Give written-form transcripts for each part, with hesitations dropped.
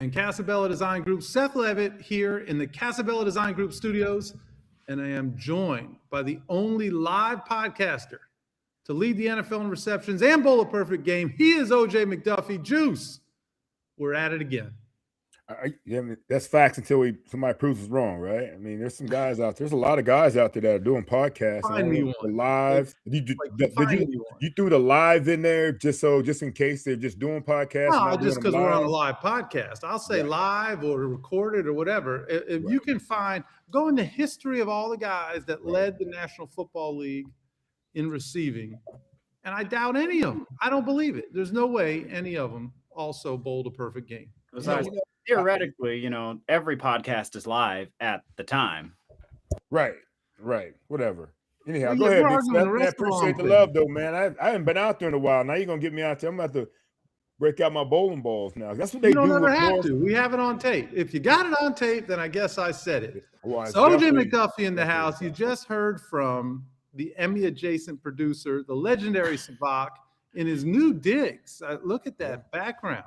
and CasaBella Design Group. Seth Levit here in the CasaBella Design Group studios, and I am joined by the only live podcaster to lead the NFL in receptions and bowl a perfect game. He is OJ McDuffie. Juice, we're at it again. Yeah, I mean, that's facts until somebody proves us wrong, right? I mean, there's some guys out there. There's a lot of guys out there that are doing podcasts. Find me one. The live. You threw the live in there just in case they're just doing podcasts? No, just because we're on a live podcast. I'll say live or recorded or whatever. If you can go in the history of all the guys that led the National Football League in receiving, and I doubt any of them. I don't believe it. There's no way any of them also bowled a perfect game. Besides, theoretically, every podcast is live at the time. Right. Whatever. Anyhow, go ahead, Big Seth. I appreciate the love, though, man. I haven't been out there in a while. Now you're going to get me out there. I'm about to break out my bowling balls now. That's what they do. You don't ever have to. We have it on tape. If you got it on tape, then I guess I said it. Well, so OJ McDuffie in the house. You just heard from the Emmy-adjacent producer, the legendary Sevach, in his new digs. Look at that background.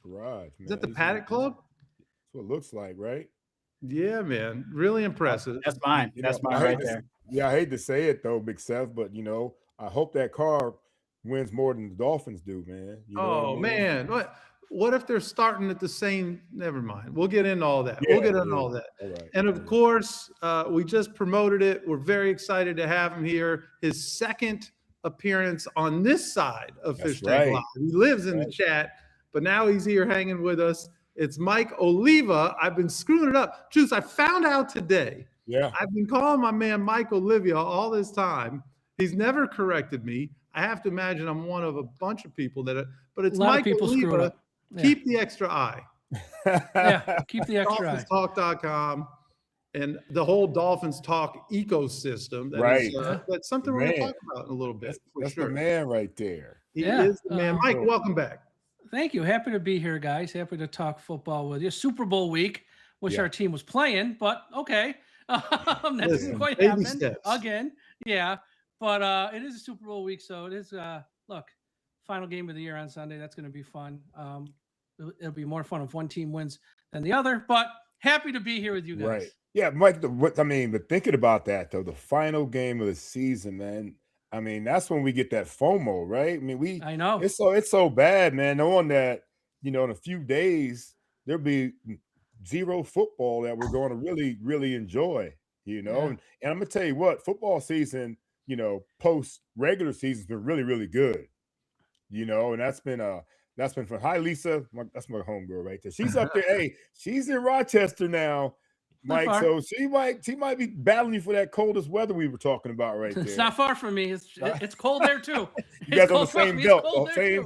Garage, man. Is that the Paddock Club? That's what it looks like, right? Yeah, man. Really impressive. That's mine. That's mine right there. Yeah, I hate to say it, though, Big Seth, but, I hope that car wins more than the Dolphins do, man. Man. What if they're starting at the same – never mind. We'll get into all that. We'll get into all that. All right. And, of course, we just promoted it. We're very excited to have him here. His second appearance on this side of Fish Tank Live. He lives in the chat. But now he's here hanging with us. It's Mike Oliva. I've been screwing it up. Juice, I found out today. Yeah. I've been calling my man Mike Olivia all this time. He's never corrected me. I have to imagine I'm one of a bunch of people but it's Mike Oliva. Keep the extra eye. Keep the extra eye. DolphinsTalk.com and the whole Dolphins Talk ecosystem. That's something we're going to talk about in a little bit. That's the man right there. He is the man. Mike, welcome back. Thank you. Happy to be here, guys. Happy to talk football with you. Super Bowl week. Wish our team was playing, but okay. That didn't quite happen again. Yeah, but it is a Super Bowl week, so it is. Look, final game of the year on Sunday. That's going to be fun. It'll be more fun if one team wins than the other. But happy to be here with you guys. Right. Yeah, Mike. But thinking about that though, the final game of the season, man. I mean, that's when we get that FOMO, right? I know it's so bad, man. Knowing that, in a few days there'll be zero football that we're going to really, really enjoy, And I'm gonna tell you what, football season, post regular season's been really, really good, and that's been fun. Hi, Lisa. That's my homegirl right there. She's up there. Hey, she's in Rochester now, Mike, so she might be battling you for that coldest weather we were talking about right there. It's not far from me. It's cold there too. You guys on the same belt,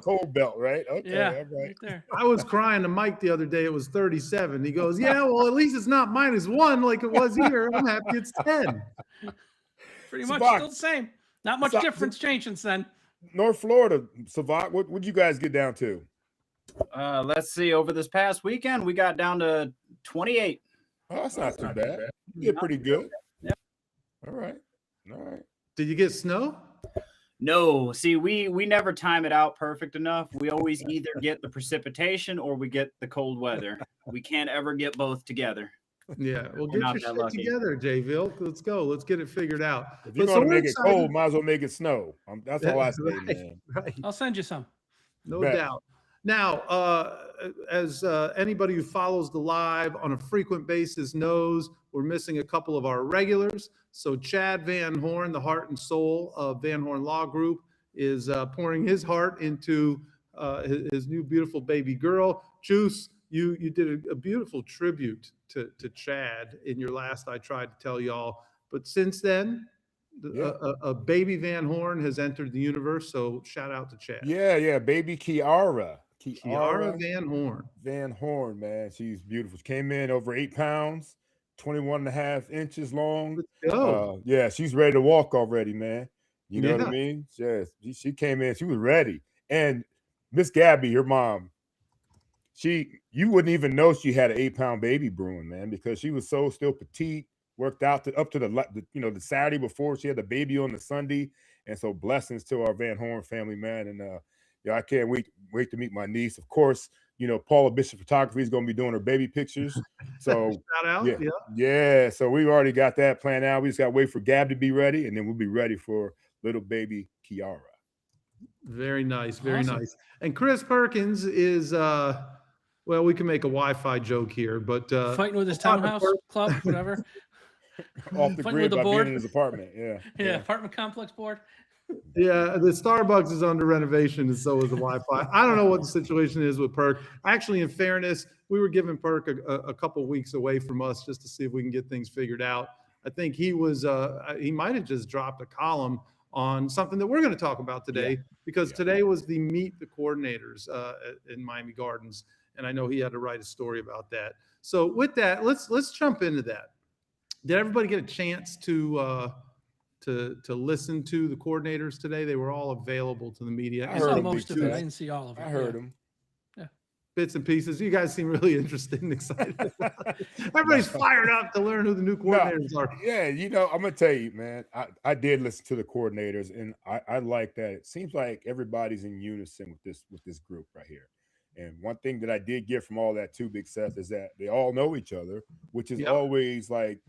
cold belt, right? Okay, yeah, all right. Right there. I was crying to Mike the other day. It was 37. He goes, "Yeah, well, at least it's not -1 like it was here. I'm happy it's 10." Pretty much still the same. Not much difference changed since then. North Florida, Sevach, what'd you guys get down to? Let's see. Over this past weekend, we got down to 28. Oh, that's not too bad. You did pretty good. Yeah. All right. Did you get snow? No. See, we never time it out perfect enough. We always either get the precipitation or we get the cold weather. We can't ever get both together. Yeah. Well, get your shit together, Jayville. Let's go. Let's get it figured out. If you're going to make it cold, might as well make it snow. That's all I say, man. Right. I'll send you some. No doubt. Now, as anybody who follows the live on a frequent basis knows, we're missing a couple of our regulars. So Chad Van Horn, the heart and soul of Van Horn Law Group, is pouring his heart into his new beautiful baby girl. Juice, you did a beautiful tribute to Chad in your last I Tried to Tell Y'all. But since then, a baby Van Horn has entered the universe. So shout out to Chad. Yeah, baby Kiara Van Horn. Van Horn, man. She's beautiful. She came in over 8 pounds, 21.5 inches long. She's ready to walk already, man. You know what I mean? Yes, she came in. She was ready. And Miss Gabby, her mom, you wouldn't even know she had an 8-pound baby brewing, man, because she was so still petite, worked out up to the Saturday before she had the baby on the Sunday. And so blessings to our Van Horn family, man. And I can't wait to meet my niece. Of course, Paula Bishop Photography is going to be doing her baby pictures. So shout out. Yeah. So we've already got that planned out. We just got to wait for Gab to be ready, and then we'll be ready for little baby Kiara. Very nice. Very nice. And Chris Perkins is, well, we can make a Wi-Fi joke here, but fighting with his townhouse club, whatever. Off the grid by being in his apartment. Yeah. Apartment complex board. Yeah, the Starbucks is under renovation, and so is the Wi-Fi. I don't know what the situation is with Perk. Actually, in fairness, we were giving Perk a couple weeks away from us just to see if we can get things figured out. I think he might have just dropped a column on something that we're going to talk about today, because today was the Meet the Coordinators in Miami Gardens, and I know he had to write a story about that. So with that, let's jump into that. Did everybody get a chance to listen to the coordinators today? They were all available to the media. I saw most of it. I didn't see all of it. I heard them. Yeah. Bits and pieces. You guys seem really interested and excited. Everybody's fired up to learn who the new coordinators are. Yeah, I'm gonna tell you, man. I did listen to the coordinators, and I like that. It seems like everybody's in unison with this group right here. And one thing that I did get from all that too, Big Seth, is that they all know each other, which is always like,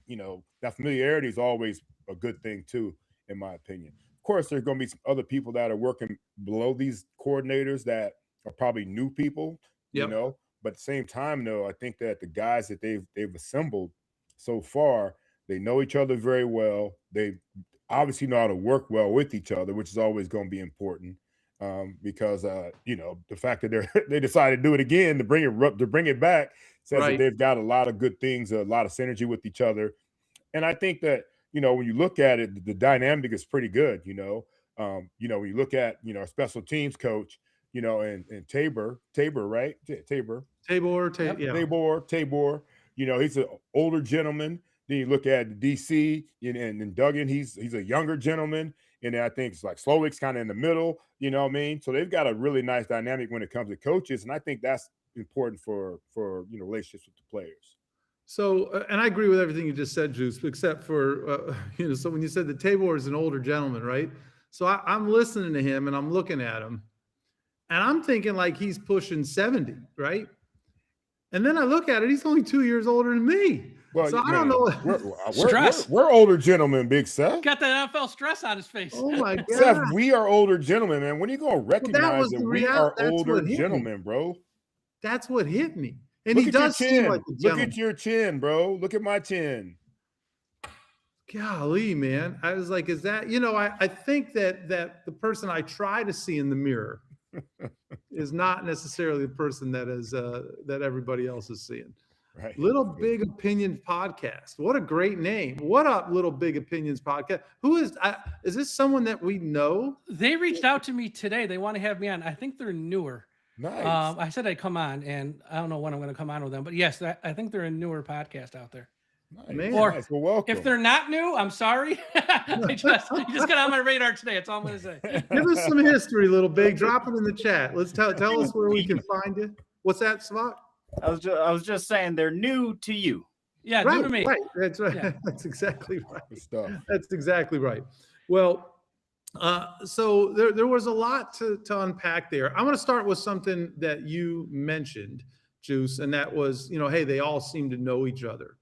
that familiarity is always a good thing too, in my opinion. Of course, there's going to be some other people that are working below these coordinators that are probably new people, but at the same time, though, I think that the guys that they've assembled so far, they know each other very well. They obviously know how to work well with each other, which is always going to be important. Because the fact that they decided to do it again to bring it back says that they've got a lot of good things, a lot of synergy with each other, and I think that when you look at it, the dynamic is pretty good. When you look at our special teams coach, and Tabor, right? Tabor. He's an older gentleman. Then you look at the DC and Duggan, he's a younger gentleman. And I think it's like Slowik's kind of in the middle, you know what I mean? So they've got a really nice dynamic when it comes to coaches. And I think that's important for relationships with the players. So, and I agree with everything you just said, Juice, except for, so when you said that Tabor is an older gentleman, right? So I'm listening to him and I'm looking at him and I'm thinking like he's pushing 70, right? And then I look at it, he's only 2 years older than me. Well, so I don't know. We're older gentlemen, Big Seth. Got that NFL stress on his face. Oh my God, Seth, we are olher gentlemen, man. When are you gonna recognize that we are older gentlemen, bro? That's what hit me. And he does seem like a gentleman. Look at your chin, bro. Look at my chin. Golly, man. I was like, is that, I think that the person I try to see in the mirror is not necessarily the person that is that everybody else is seeing. Right. Little Big Opinions Podcast. What a great name. What up, Little Big Opinions Podcast? Who is this someone that we know? They reached out to me today. They want to have me on. I think they're newer. Nice. I said I'd come on, and I don't know when I'm going to come on with them. But yes, I think they're a newer podcast out there. Nice. Or nice. Well, welcome. If they're not new, I'm sorry. You just got on my radar today. That's all I'm going to say. Give us some history, Little Big. Drop it in the chat. Let's tell us where we can find you. What's that, Sevach? I was just saying they're new to you. Yeah, new to me. Right. That's right. Yeah. That's exactly right. That's exactly right. Well, so there was a lot to unpack there. I want to start with something that you mentioned, Juice, and that was, hey, they all seem to know each other.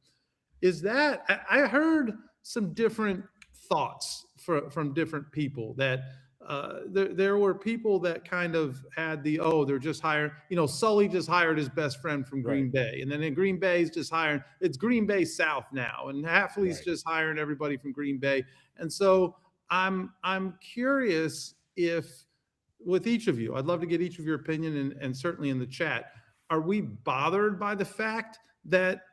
Is that I heard some different thoughts from different people that there were people that kind of had they're just hiring, Sully just hired his best friend from Green Bay. And then in Green Bay's just hiring, it's Green Bay South now. And Hafley's just hiring everybody from Green Bay. And so I'm curious if with each of you, I'd love to get each of your opinion and certainly in the chat, are we bothered by the fact that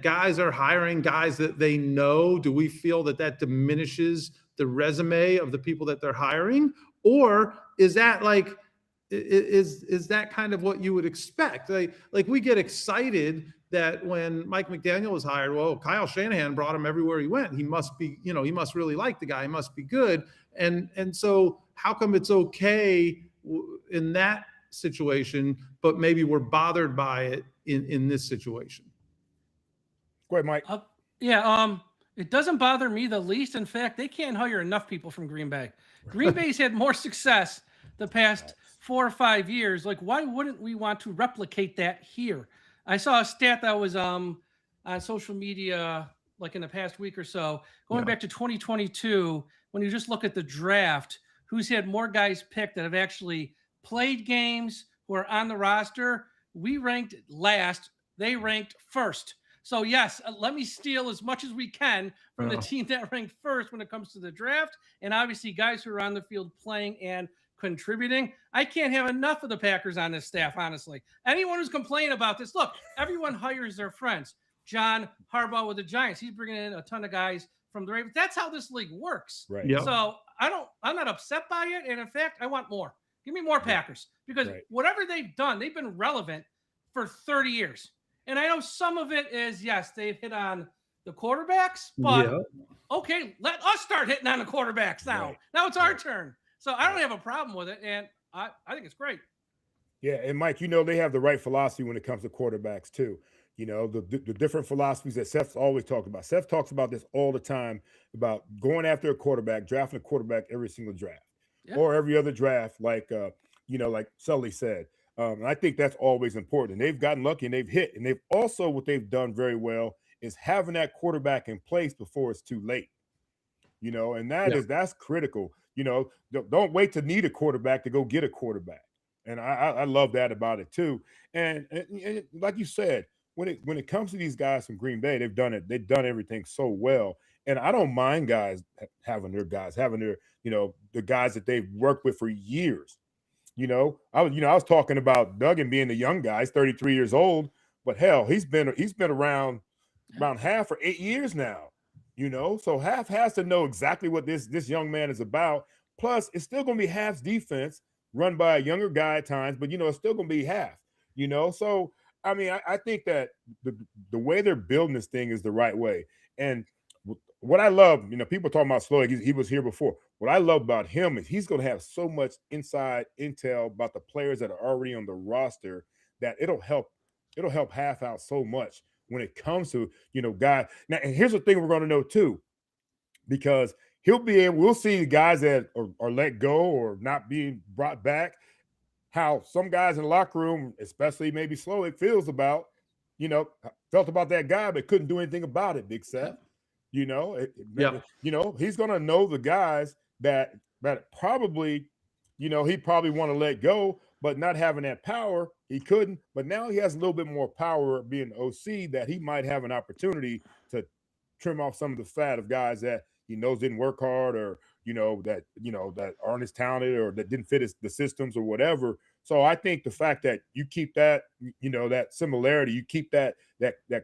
guys are hiring guys that they know? Do we feel that diminishes the resume of the people that they're hiring? Or is that is that kind of what you would expect? Like we get excited that when Mike McDaniel was hired, well, Kyle Shanahan brought him everywhere he went. He must be, he must really like the guy. He must be good. And so how come it's okay in that situation, but maybe we're bothered by it in this situation? Go ahead, Mike. It doesn't bother me the least. In fact, they can't hire enough people from Green Bay. Green Bay's had more success the past 4 or 5 years. Like, why wouldn't we want to replicate that here? I saw a stat that was on social media like in the past week or so, going back to 2022, when you just look at the draft, who's had more guys picked that have actually played games, who are on the roster. We ranked last. They ranked first. So, yes, let me steal as much as we can from the team that ranked first when it comes to the draft. And obviously, guys who are on the field playing and contributing. I can't have enough of the Packers on this staff, honestly. Anyone who's complaining about this, look, everyone hires their friends. John Harbaugh with the Giants, he's bringing in a ton of guys from the Ravens. That's how this league works. Right. Yep. So I'm not upset by it. And in fact, I want more. Give me more Packers because whatever they've done, they've been relevant for 30 years. And I know some of it is, yes, they've hit on the quarterbacks, but okay, let us start hitting on the quarterbacks now. Right. Now it's our turn. So I don't have a problem with it. And I think it's great. Yeah. And Mike, they have the right philosophy when it comes to quarterbacks too. The different philosophies that Seth's always talked about. Seth talks about this all the time about going after a quarterback, drafting a quarterback every single draft or every other draft, like Sully said. And I think that's always important. And they've gotten lucky and they've hit. And they've also, what they've done very well is having that quarterback in place before it's too late. And that's critical. Don't wait to need a quarterback to go get a quarterback. And I love that about it too. And like you said, when it comes to these guys from Green Bay, they've done it. They've done everything so well. And I don't mind guys having their, the guys that they've worked with for years. I was talking about Duggan being the young guy. He's 33 years old, but hell, he's been around half for 8 years now. So Half has to know exactly what this young man is about. Plus, it's still going to be Half's defense run by a younger guy at times, but it's still going to be Half. So I mean, I think that the way they're building this thing is the right way. And what I love, people talking about Slowik, he was here before. What I love about him is he's going to have so much inside intel about the players that are already on the roster that it'll help Half out so much when it comes to, guys. Now, and here's the thing we're going to know too, because we'll see the guys that are let go or not being brought back, how some guys in the locker room, especially maybe Slowik, felt about that guy, but couldn't do anything about it, Big Seth. He's going to know the guys that probably, he probably want to let go, but not having that power, he couldn't. But now he has a little bit more power being OC that he might have an opportunity to trim off some of the fat of guys that he knows didn't work hard or, that aren't as talented or that didn't fit the systems or whatever. So I think the fact that you keep that, that similarity, you keep that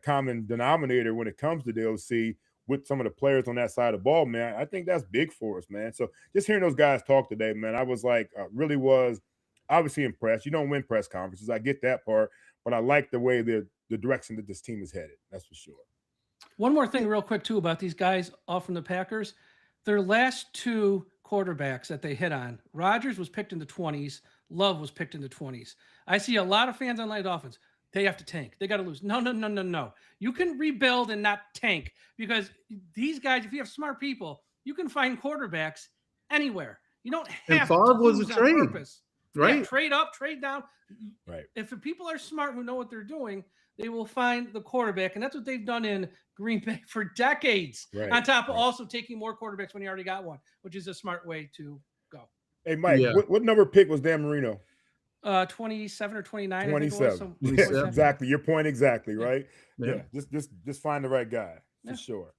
common denominator when it comes to the OC with some of the players on that side of the ball, man, I think that's big for us, man. So just hearing those guys talk today, man, I was like, really was obviously impressed. You don't win press conferences. I get that part, but I like the way the direction that this team is headed. That's for sure. One more thing real quick, too, about these guys off from the Packers. Their last two quarterbacks that they hit on, Rodgers was picked in the 20s. Love was picked in the 20s. I see a lot of fans on Miami Dolphins. They have to tank. They got to lose. No. You can rebuild and not tank because these guys, if you have smart people, you can find quarterbacks anywhere. You don't have to lose on purpose. Right. Yeah, trade up, trade down. Right. If the people are smart who know what they're doing, they will find the quarterback. And that's what they've done in Green Bay for decades. Right. On top of also taking more quarterbacks when you already got one, which is a smart way to go. Hey, Mike, what number pick was Dan Marino? 27 or 29. 27. Yeah, exactly. Your point exactly, right? Yeah. Just find the right guy for sure.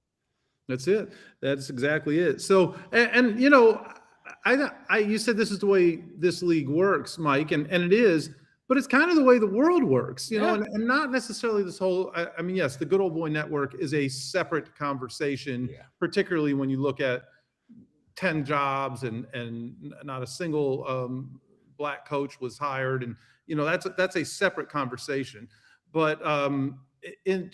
That's it. That's exactly it. So, and you said this is the way this league works, Mike, and it is, but it's kind of the way the world works, and not necessarily this whole, I mean, yes, the Good Old Boy Network is a separate conversation, particularly when you look at 10 jobs and not a single black coach was hired. And, that's a separate conversation. But in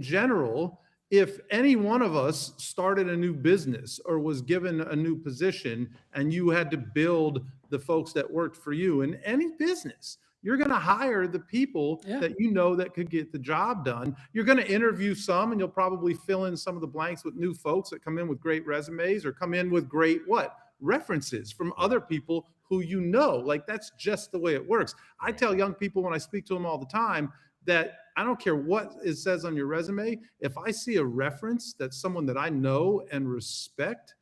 general, if any one of us started a new business or was given a new position and you had to build the folks that worked for you in any business, you're going to hire the people that that could get the job done. You're going to interview some, and you'll probably fill in some of the blanks with new folks that come in with great resumes or come in with great references from other people who you know. Like, that's just the way it works. I tell young people when I speak to them all the time that I don't care what it says on your resume. If I see a reference that's someone that I know and respect,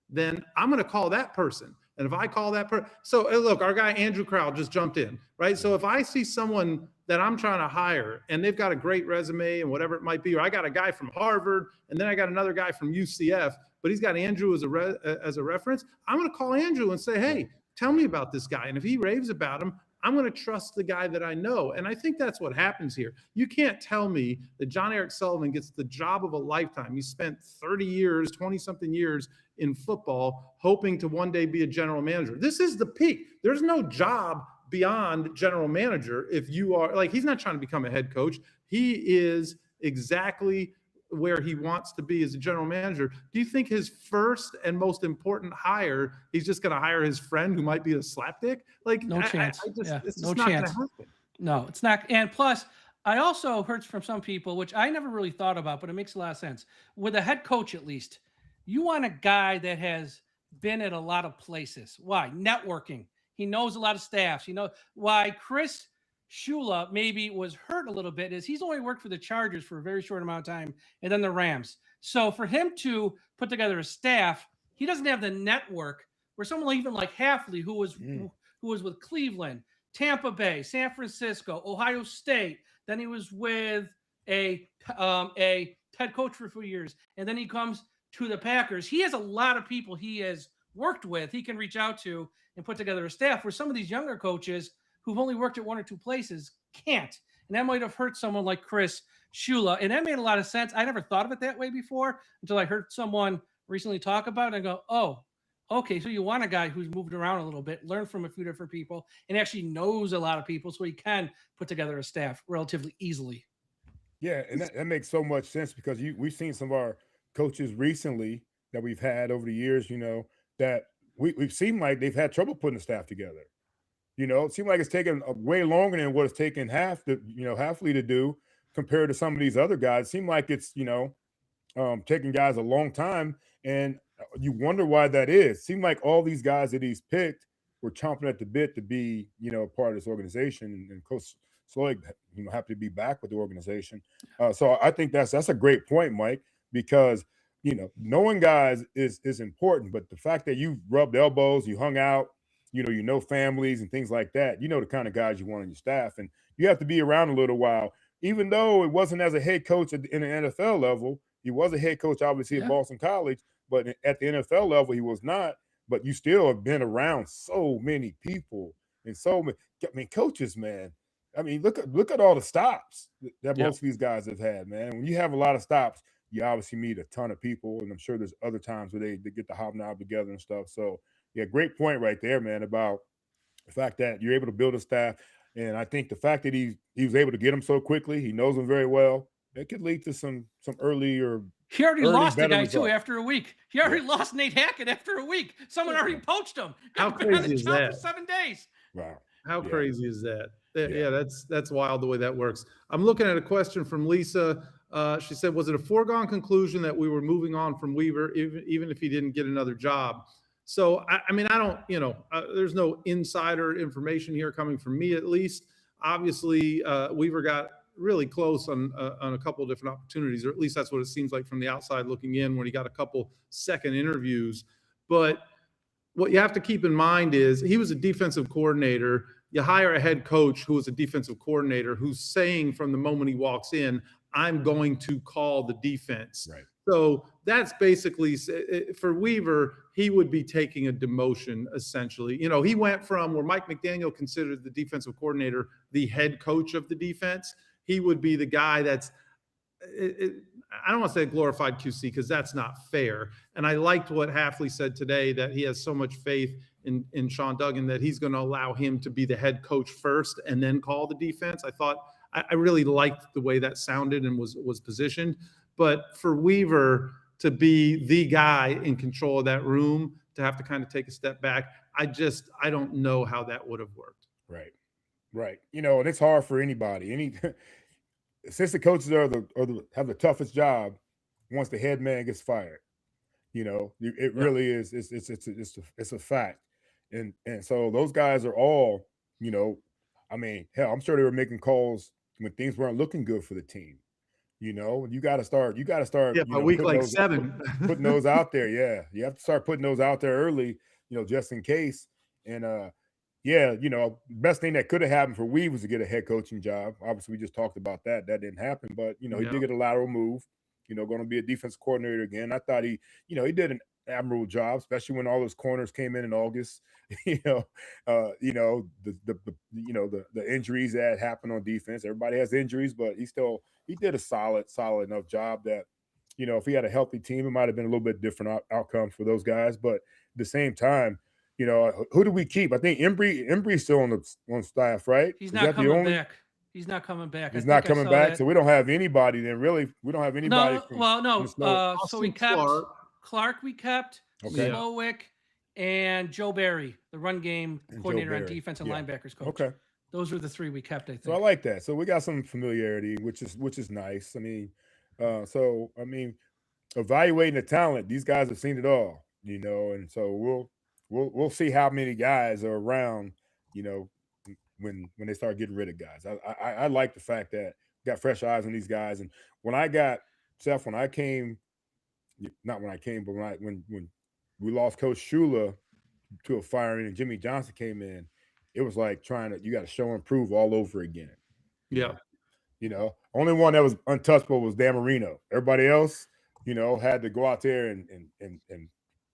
then I'm going to call that person. And if I call that person, so look, our guy Andrew Crowell just jumped in, right? So if I see someone that I'm trying to hire and they've got a great resume and whatever it might be, or I got a guy from Harvard and then I got another guy from UCF, but he's got Andrew as a reference, I'm going to call Andrew and say, hey, tell me about this guy. And if he raves about him, I'm going to trust the guy that I know. And I think that's what happens here. You can't tell me that John Eric Sullivan gets the job of a lifetime. He spent 30 years, 20-something years in football, hoping to one day be a general manager. This is the peak. There's no job beyond general manager. If you are, like, he's not trying to become a head coach. He is exactly where he wants to be as a general manager. Do you think his first and most important hire, he's just going to hire his friend who might be a slapdick? Like, no chance. It's no not chance. gonna happen. No, it's not. And plus, I also heard from some people, which I never really thought about, but it makes a lot of sense. With a head coach, at least, you want a guy that has been at a lot of places. Why? Networking. He knows a lot of staffs. You know why Chris Shula maybe was hurt a little bit is he's only worked for the Chargers for a very short amount of time and then the Rams. So for him to put together a staff, he doesn't have the network where someone even like Hafley, who was with Cleveland, Tampa Bay, San Francisco, Ohio State. Then he was with a head coach for a few years, and then he comes to the Packers. He has a lot of people he has worked with, he can reach out to and put together a staff where some of these younger coaches who've only worked at one or two places can't. And that might have hurt someone like Chris Shula. And that made a lot of sense. I never thought of it that way before until I heard someone recently talk about it and go, oh, okay, so you want a guy who's moved around a little bit, learned from a few different people, and actually knows a lot of people so he can put together a staff relatively easily. Yeah, and that makes so much sense because we've seen some of our coaches recently that we've had over the years, you know, that we've seen like they've had trouble putting the staff together. You know, it seems like it's taken way longer than what it's taken Hafley to do compared to some of these other guys. It seems like it's, you know, taking guys a long time, and you wonder why that is. It seemed like all these guys that he's picked were chomping at the bit to be, you know, part of this organization, and Coach Slowik, you know, happy to be back with the organization. So I think that's a great point, Mike, because, you know, knowing guys is important, but the fact that you've rubbed elbows, you hung out, you know families and things like that, you know the kind of guys you want on your staff, and you have to be around a little while. Even though it wasn't as a head coach in the NFL level, he was a head coach obviously at Boston College, but at the NFL level he was not. But you still have been around so many people and so many. I mean, coaches, man. I mean, look at all the stops that most of these guys have had, man. When you have a lot of stops, you obviously meet a ton of people, and I'm sure there's other times where they get the hobnob together and stuff. So, yeah, great point right there, man, about the fact that you're able to build a staff. And I think the fact that he was able to get them so quickly, he knows them very well, it could lead to some early. He already lost the guy too after a week. He already lost Nate Hackett after a week. Someone already poached him. How crazy is that? For 7 days. Wow. How crazy is that? Yeah, that's wild the way that works. I'm looking at a question from Lisa. She said, was it a foregone conclusion that we were moving on from Weaver, even if he didn't get another job? So, I mean, I don't, there's no insider information here coming from me, at least. Obviously, Weaver got really close on a couple of different opportunities, or at least that's what it seems like from the outside looking in when he got a couple second interviews. But what you have to keep in mind is he was a defensive coordinator. You hire a head coach who is a defensive coordinator who's saying from the moment he walks in, I'm going to call the defense. Right. So that's basically, for Weaver, he would be taking a demotion, essentially. You know, he went from where Mike McDaniel considered the defensive coordinator the head coach of the defense. He would be the guy that's, I don't want to say glorified QC because that's not fair. And I liked what Hafley said today, that he has so much faith in Sean Duggan that he's going to allow him to be the head coach first and then call the defense. I thought I really liked the way that sounded and was positioned. But for Weaver to be the guy in control of that room, to have to kind of take a step back, I don't know how that would have worked. Right. You know, and it's hard for anybody. Since the coaches have the toughest job once the head man gets fired. You know, it really is. It's a fact. And so those guys are all, you know, I mean, hell, I'm sure they were making calls when things weren't looking good for the team. You know, you got to start. Yeah, by week like 7, putting those out there. Yeah, you have to start putting those out there early. You know, just in case. And yeah, you know, best thing that could have happened for Weave was to get a head coaching job. Obviously, we just talked about that. That didn't happen. But you know, he did get a lateral move. You know, going to be a defense coordinator again. I thought he did an admirable job, especially when all those corners came in August. The injuries that happened on defense. Everybody has injuries, but he did a solid enough job that, you know, if he had a healthy team, it might have been a little bit different outcome for those guys. But at the same time, you know, who do we keep? I think Embry's still on staff, right? He's not coming back. He's not coming back. He's not coming back. So we don't have anybody then, really. We don't have anybody. So we kept Clark. We kept Slowik and Joe Barry, the run game coordinator on defense and linebackers coach. Okay. Those were the 3 we kept, I think. So I like that. So we got some familiarity, which is nice. I mean, evaluating the talent, these guys have seen it all, you know, and so we'll see how many guys are around, you know, when they start getting rid of guys. I like the fact that we got fresh eyes on these guys. And when we lost Coach Shula to a firing and Jimmy Johnson came in, it was like you got to show and prove all over again. Yeah. You know, only one that was untouchable was Dan Marino. Everybody else, you know, had to go out there and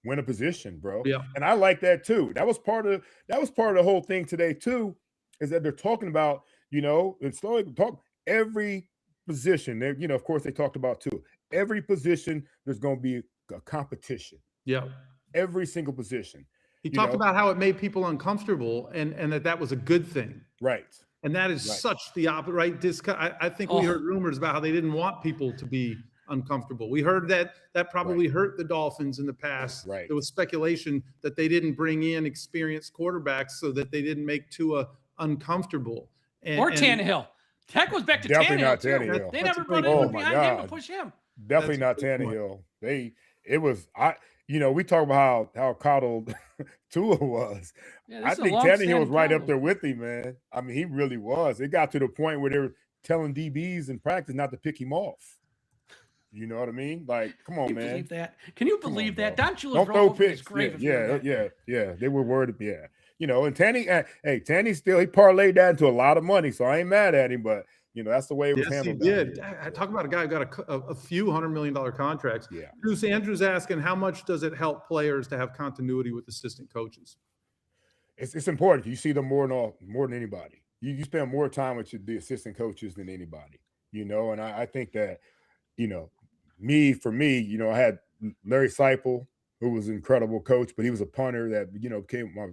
win a position, bro. Yeah. And I like that too. That was part of the whole thing today too, is that they're talking about, you know, and slowly talk every position. They, you know, of course they talked about too. Every position, there's going to be a competition. Yeah. Every single position. He talked about how it made people uncomfortable and that was a good thing. Right. And that is such the opposite, right? I think we heard rumors about how they didn't want people to be uncomfortable. We heard that probably hurt the Dolphins in the past. Right. There was speculation that they didn't bring in experienced quarterbacks so that they didn't make Tua uncomfortable. Or Tannehill. Tech was back to definitely Tannehill. Not Tannehill. They never brought anyone behind him to push him. Definitely not Tannehill. We talk about how coddled Tua was. Yeah, I think Tannehill was right up there with him, man. I mean, he really was. It got to the point where they were telling DBs in practice not to pick him off. You know what I mean? Like, come on, man. Believe that? Can you believe that? Don Shula's don't throw picks. Yeah. They were worried. Yeah. You know, and Tanny still, he parlayed that into a lot of money, so I ain't mad at him, but you know, that's the way it was handled. He did. I talk about a guy who got a few $100 million contracts. Yeah. Bruce Andrews asking, how much does it help players to have continuity with assistant coaches? It's important. You see them more than anybody. You spend more time with the assistant coaches than anybody, you know, and I think that, you know, for me, you know, I had Larry Seipel, who was an incredible coach, but he was a punter that, you know,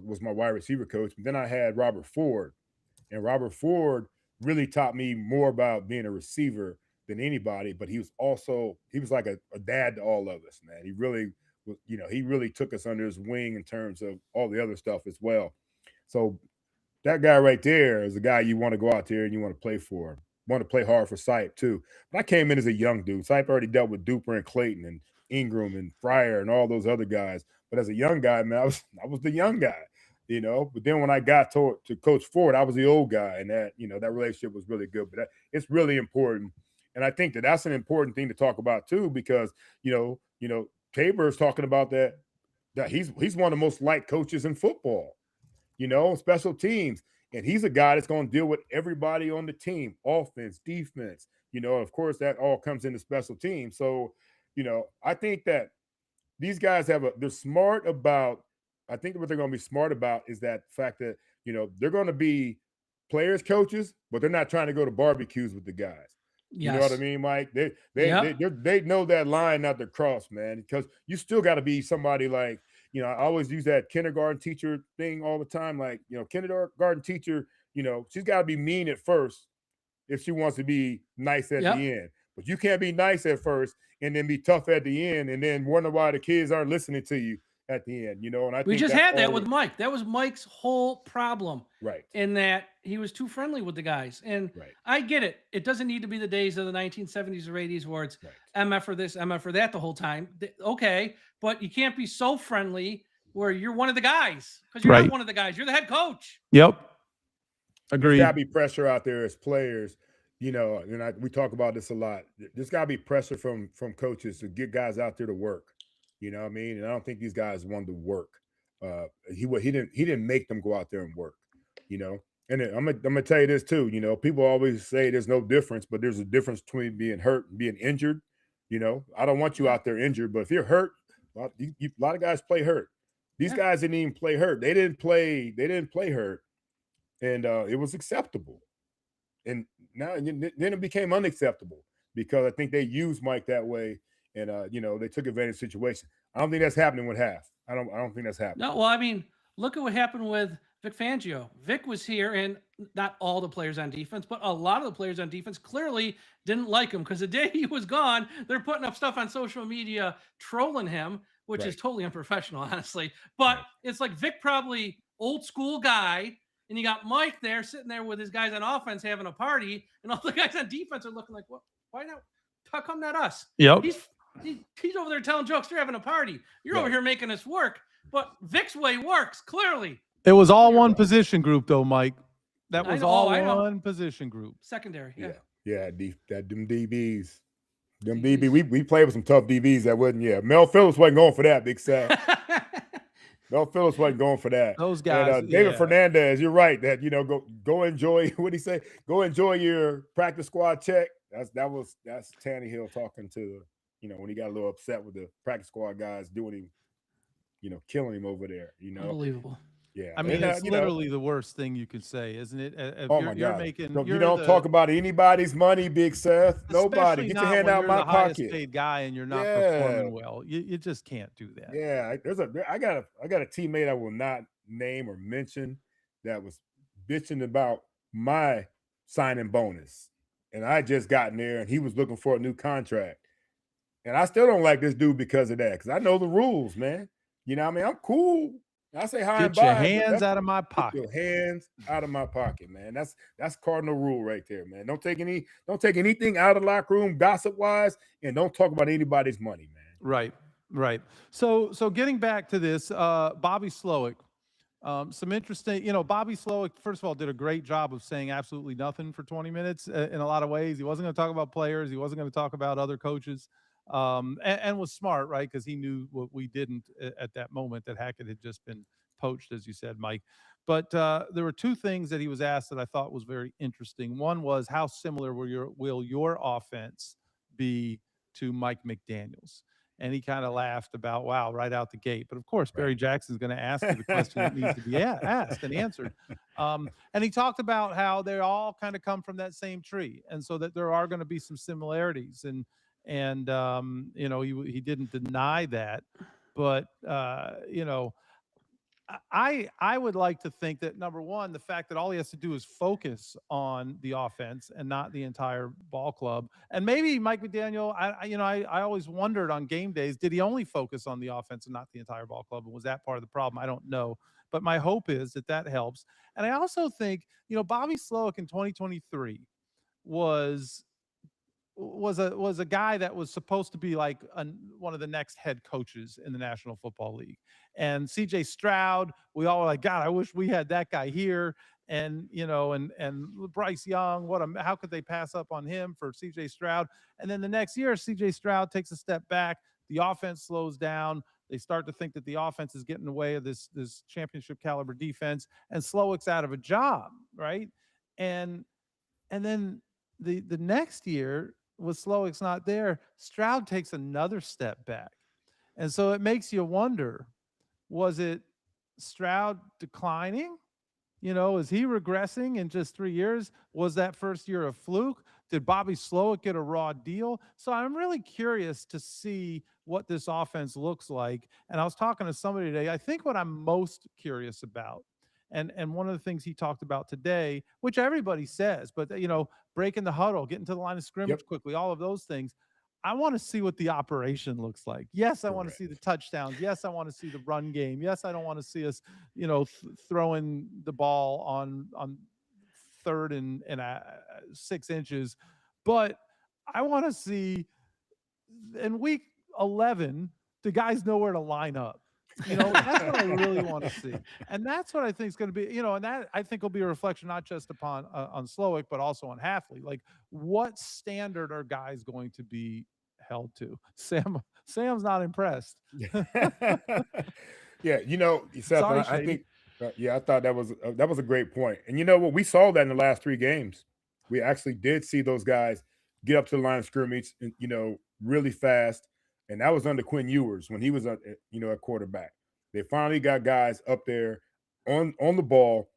was my wide receiver coach. But then I had Robert Ford, and Robert Ford really taught me more about being a receiver than anybody, but he was like a dad to all of us, man. He really was, you know, he really took us under his wing in terms of all the other stuff as well. So that guy right there is a guy you want to go out there and you want to play for. Want to play hard for Sipe too. But I came in as a young dude. Sipe already dealt with Duper and Clayton and Ingram and Fryer and all those other guys. But as a young guy, man, I was the young guy, you know. But then when I got to Coach Ford, I was the old guy, and that, you know, that relationship was really good. But it's really important, and I think that's an important thing to talk about too, because you know, Tabor is talking about that he's one of the most liked coaches in football, you know, special teams. And he's a guy that's going to deal with everybody on the team, offense, defense, you know, of course, that all comes into special teams. So, you know, I think that these guys they're smart about, I think what they're going to be smart about is that fact that, you know, they're going to be players, coaches, but they're not trying to go to barbecues with the guys. Yes. You know what I mean, Mike? They know that line not to cross, man, because you still got to be somebody like, you know, I always use that kindergarten teacher thing all the time. Like, you know, kindergarten teacher, you know, she's got to be mean at first if she wants to be nice at the end. But you can't be nice at first and then be tough at the end and then wonder why the kids aren't listening to you at the end, you know. And we just had that with Mike. That was Mike's whole problem. Right. In that he was too friendly with the guys. And Right. I get it. It doesn't need to be the days of the 1970s or 80s where it's MF for this, MF for that the whole time. Okay, but you can't be so friendly where you're one of the guys, because you're not one of the guys. You're the head coach. Yep. Agreed. There's got to be pressure out there as players, you know, and we talk about this a lot. There's got to be pressure from coaches to get guys out there to work. You know what I mean? And I don't think these guys wanted to work. He didn't make them go out there and work, you know. And I'm gonna tell you this too, you know, people always say there's no difference, but there's a difference between being hurt and being injured. You know, I don't want you out there injured, but if you're hurt, a lot of guys play hurt. These guys didn't even play hurt. They didn't play hurt, and it was acceptable. And then it became unacceptable because I think they used Mike that way, and you know, they took advantage of the situation. I don't think that's happening with Half. I don't think that's happening. No, well, I mean, look at what happened with Vic Fangio. Vic was here, and not all the players on defense, but a lot of the players on defense clearly didn't like him, because the day he was gone, they're putting up stuff on social media trolling him, which is totally unprofessional, honestly. But it's like Vic, probably old school guy, and you got Mike there sitting there with his guys on offense having a party, and all the guys on defense are looking like, what? Why not? How come not us? Yep. He's over there telling jokes. They're having a party. You're over here making us work. But Vic's way works, clearly. It was all one position group, though, Mike. That was all one position group. Secondary. Yeah. Them DBs. Them DB. We played with some tough DBs that wasn't. Yeah, Mel Phillips wasn't going for that, Big Seth. Mel Phillips wasn't going for that. Those guys. And, David Fernandez, you're right. That, you know, go enjoy. What did he say? Go enjoy your practice squad check. That's Tannehill talking to, you know, when he got a little upset with the practice squad guys doing him, you know, killing him over there. You know, unbelievable. Yeah, I mean, it's literally the worst thing you could say, isn't it? If my God! You don't talk about anybody's money, Big Seth. Nobody. Get your hand out my pocket. Highest paid guy, and you're not performing well. You just can't do that. Yeah, I got a teammate I will not name or mention that was bitching about my signing bonus, and I just gotten there, and he was looking for a new contract, and I still don't like this dude because of that. Because I know the rules, man. You know what I mean? I'm cool. I say hi and bye. Get your hands out of my pocket. Get your hands out of my pocket, man. That's cardinal rule right there, man. Don't take anything out of the locker room gossip wise, and don't talk about anybody's money, man. Right. So getting back to this, Bobby Slowik, some interesting. You know, Bobby Slowik, first of all, did a great job of saying absolutely nothing for 20 minutes in a lot of ways. He wasn't going to talk about players. He wasn't going to talk about other coaches. And was smart, right? Because he knew what we didn't at that moment, that Hackett had just been poached, as you said, Mike. But there were two things that he was asked that I thought was very interesting. One was, how similar will your offense be to Mike McDaniel's? And he kind of laughed about, wow, right out the gate. But of course, Barry Jackson's going to ask you the question that needs to be asked and answered. And he talked about how they all kind of come from that same tree, and so that there are going to be some similarities. And you know, he didn't deny that, but you know, I would like to think that, number one, the fact that all he has to do is focus on the offense and not the entire ball club. And maybe Mike McDaniel, I always wondered on game days, did he only focus on the offense and not the entire ball club? And was that part of the problem? I don't know. But my hope is that helps. And I also think, you know, Bobby Slowik in 2023 was a guy that was supposed to be like one of the next head coaches in the National Football League. And CJ Stroud, we all were like, God, I wish we had that guy here. And, you know, and Bryce Young, how could they pass up on him for CJ Stroud? And then the next year, CJ Stroud takes a step back. The offense slows down. They start to think that the offense is getting in the way of this championship caliber defense, and Slowik's out of a job, right? And then the next year, with Slowik's not there, Stroud takes another step back. And so it makes you wonder, was it Stroud declining? You know, is he regressing in just 3 years? Was that first year a fluke? Did Bobby Slowik get a raw deal? So I'm really curious to see what this offense looks like. And I was talking to somebody today. I think what I'm most curious about, and one of the things he talked about today, which everybody says, but, you know, breaking the huddle, getting to the line of scrimmage quickly, all of those things. I want to see what the operation looks like. Yes, I want to see the touchdowns. Yes, I want to see the run game. Yes, I don't want to see us, you know, throwing the ball on 3rd and 6 inches. But I want to see in week 11, the guys know where to line up. That's what I really want to see. And that's what I think is going to be, and that I think will be a reflection not just upon on Slowik, but also on Hafley. Like, what standard are guys going to be held to? Sam's not impressed. Yeah, Seth, sorry, I think, I thought that was a great point. And you know what? We saw that in the last 3 games. We actually did see those guys get up to the line of scrimmage, and, really fast. And that was under Quinn Ewers when he was at quarterback. They finally got guys up there on the ball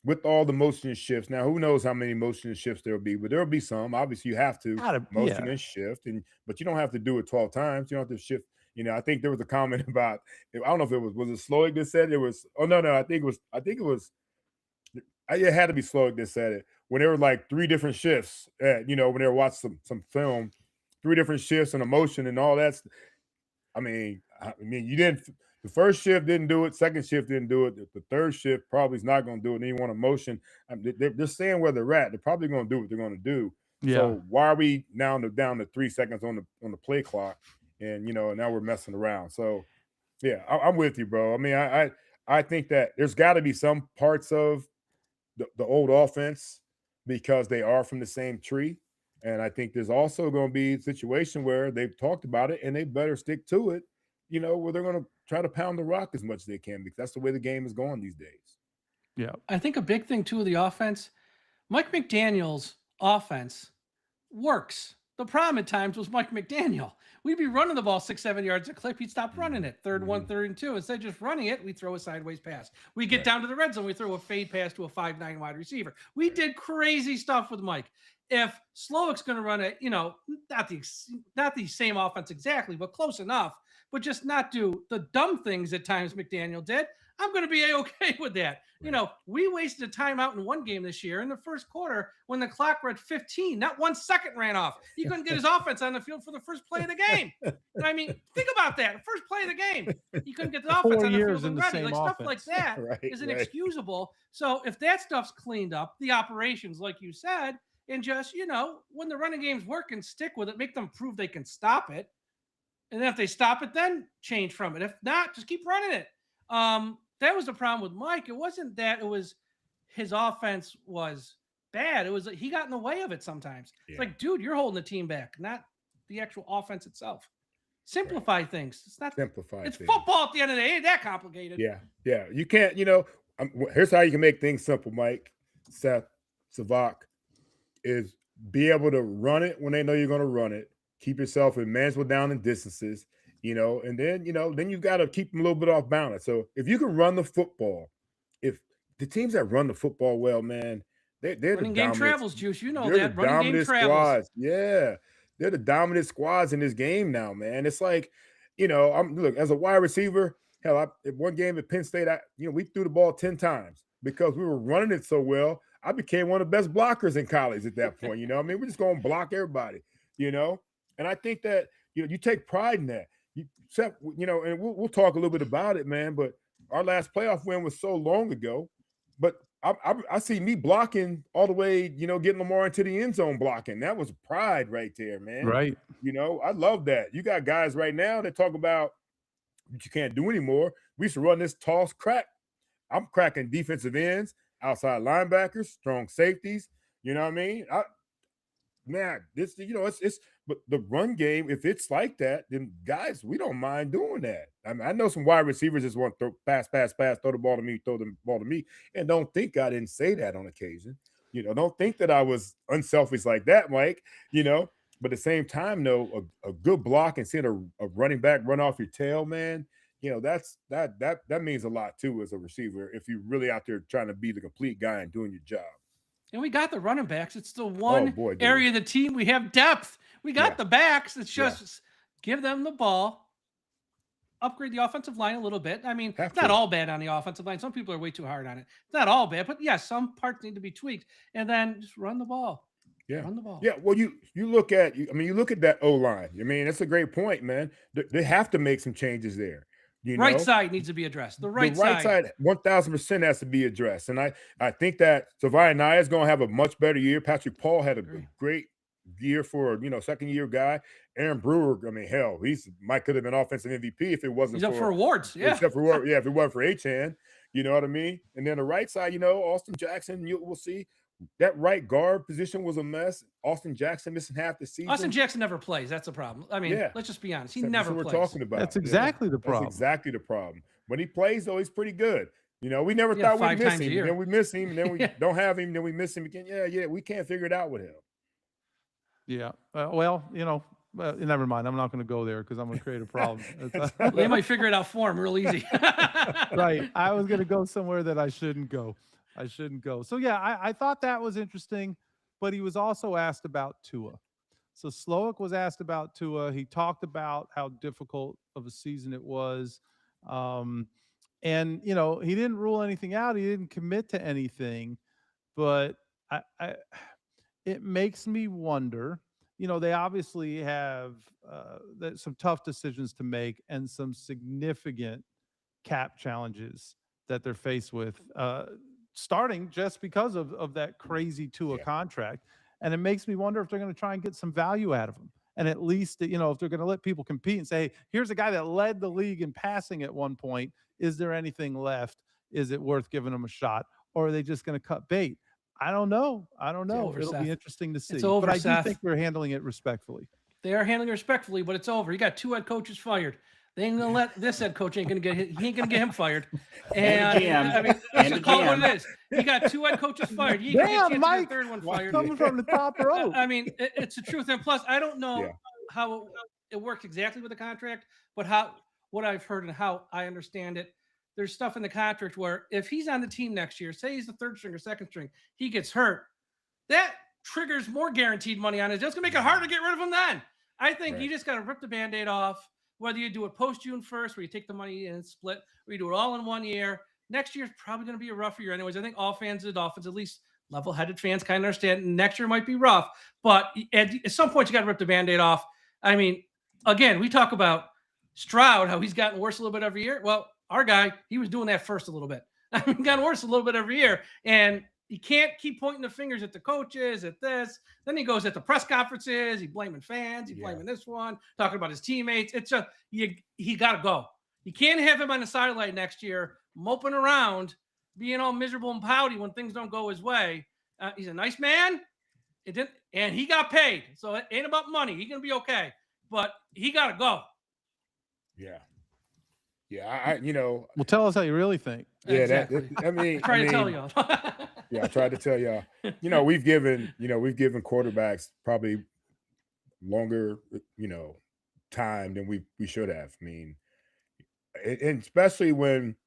with all the motion and shifts. Now, who knows how many motion and shifts there'll be, but there'll be some. Obviously, you have to motion and shift, but you don't have to do it 12 times. You don't have to shift. I think there was a comment about, I don't know if it was it Slowik that said it was. Oh no, I think it was. It had to be Slowik that said it when there were like 3 different shifts. When they were watching some film, 3 different shifts and emotion and all that. I mean, you didn't. The first shift didn't do it. Second shift didn't do it. The third shift probably is not going to do it. And then you want emotion. They're saying where they're at. They're probably going to do what they're going to do. Yeah. So why are we now down to 3 seconds on the play clock? And now we're messing around. So yeah, I'm with you, bro. I mean, I think that there's got to be some parts of the old offense because they are from the same tree. And I think there's also going to be a situation where they've talked about it and they better stick to it, where they're going to try to pound the rock as much as they can because that's the way the game is going these days. Yeah. I think a big thing, too, of the offense, Mike McDaniel's offense works. The problem at times was Mike McDaniel. We'd be running the ball 6-7 yards a clip. He'd stop running it. 3rd and 1, 3rd and 2. Instead of just running it, we throw a sideways pass. We get down to the red zone. We throw a fade pass to a 5'9" wide receiver. We did crazy stuff with Mike. If Slowik's going to run it, not the same offense exactly, but close enough, but just not do the dumb things at times McDaniel did, I'm going to be okay with that. Right. We wasted a timeout in one game this year in the first quarter when the clock read 15, not 1 second ran off. He couldn't get his offense on the field for the first play of the game. I mean, think about that. First play of the game. He couldn't get the offense on the field already. Like stuff like that is inexcusable. So if that stuff's cleaned up, the operations, like you said, and just, when the running game's working, stick with it, make them prove they can stop it. And then if they stop it, then change from it. If not, just keep running it. That was the problem with Mike. It wasn't that it was his offense was bad. It was he got in the way of it sometimes. Yeah. It's like, dude, you're holding the team back, not the actual offense itself. Simplify things. It's not simplify. It's football at the end of the day. It ain't that complicated. Yeah. You can't. Here's how you can make things simple, Mike, Seth, Sevach, is be able to run it when they know you're going to run it. Keep yourself in manageable down and distances. And then you've got to keep them a little bit off balance. So if you can run the football, if the teams that run the football well, man, they're running the game travels, Juice. That running game travels. Squads. Yeah, they're the dominant squads in this game now, man. It's like, look, as a wide receiver, hell, in one game at Penn State, we threw the ball 10 times because we were running it so well. I became one of the best blockers in college at that point. We're just going to block everybody. And I think that you take pride in that. And we'll talk a little bit about it, man. But our last playoff win was so long ago. But I see me blocking all the way, getting Lamar into the end zone blocking. That was pride right there, man. Right. I love that. You got guys right now that talk about what you can't do anymore. We used to run this toss crack. I'm cracking defensive ends, outside linebackers, strong safeties. You know what I mean? It's but the run game, if it's like that, then guys, we don't mind doing that. I mean, I know some wide receivers just want to pass, throw the ball to me, and don't think I didn't say that on occasion. Don't think that I was unselfish like that, Mike. But at the same time, though, a good block and seeing a running back run off your tail, man, that means a lot too as a receiver if you're really out there trying to be the complete guy and doing your job. And we got the running backs. It's the one area of the team we have depth. We got the backs. It's just give them the ball, upgrade the offensive line a little bit. I mean, it's not all bad on the offensive line. Some people are way too hard on it. It's not all bad, but some parts need to be tweaked. And then just run the ball. Yeah. Run the ball. Yeah. Well, you look at that O-line. I mean, that's a great point, man. They have to make some changes there. Right side needs to be addressed. The right side 1000% has to be addressed. And I think that Tagovailoa is going to have a much better year. Patrick Paul had a great year for second year guy. Aaron Brewer, I mean, hell, might could have been offensive MVP if it wasn't up for awards. Yeah, except for if it wasn't for Achane. You know what I mean? And then the right side, Austin Jackson, we'll see. That right guard position was a mess. Austin Jackson missing half the season. Austin Jackson never plays. That's a problem. I mean, let's just be honest. He never plays. That's what we're talking about. That's exactly the problem. That's exactly the problem. When he plays, though, he's pretty good. We never thought we'd miss him. Then we miss him. And then we don't have him. Then we miss him again. Yeah. We can't figure it out with him. Yeah. Never mind. I'm not going to go there because I'm going to create a problem. They might figure it out for him real easy. Right. I was going to go somewhere that I shouldn't go. So, yeah, I thought that was interesting, but he was also asked about Tua. So Slowik was asked about Tua. He talked about how difficult of a season it was. And, he didn't rule anything out. He didn't commit to anything. But it makes me wonder, they obviously have some tough decisions to make and some significant cap challenges that they're faced with. Starting just because of that crazy Tua contract. And it makes me wonder if they're going to try and get some value out of him. And at least, if they're going to let people compete and say, hey, here's a guy that led the league in passing at one point. Is there anything left? Is it worth giving him a shot? Or are they just going to cut bait? I don't know. It'll be interesting to see. It's over, but I Seth. do think they're handling it respectfully. They are handling it respectfully, but it's over. You got 2 head coaches fired. They ain't gonna let this head coach he ain't gonna get him fired. And I mean, just call it what it is. You got 2 head coaches fired. You ain't gonna get the third one fired. Coming from the top rope. I mean, it's the truth. And plus, I don't know how it works exactly with the contract, but what I've heard and how I understand it, there's stuff in the contract where if he's on the team next year, say he's the 3rd string or 2nd string, he gets hurt, that triggers more guaranteed money on it. It's just gonna make it harder to get rid of him then. I think you just gotta rip the Band-Aid off. Whether you do it post-June 1st, where you take the money and split, or you do it all in 1 year. Next year's probably going to be a rough year anyways. I think all fans of the Dolphins, at least level-headed fans, kind of understand next year might be rough. But at some point, you got to rip the Band-Aid off. I mean, again, we talk about Stroud, how he's gotten worse a little bit every year. Well, our guy, he was doing that first a little bit. I mean, gotten worse a little bit every year. And you can't keep pointing the fingers at the coaches, at this. Then he goes at the press conferences. He's blaming fans. He's blaming this one, talking about his teammates. It's just, he got to go. You can't have him on the sideline next year, moping around, being all miserable and pouty when things don't go his way. He's a nice man. It didn't, and he got paid. So it ain't about money. He's going to be okay. But he got to go. Yeah. Yeah. Well, tell us how you really think. Yeah. Exactly. I try to tell y'all. Yeah, I tried to tell y'all. We've given quarterbacks probably longer, time than we should have. I mean, and especially when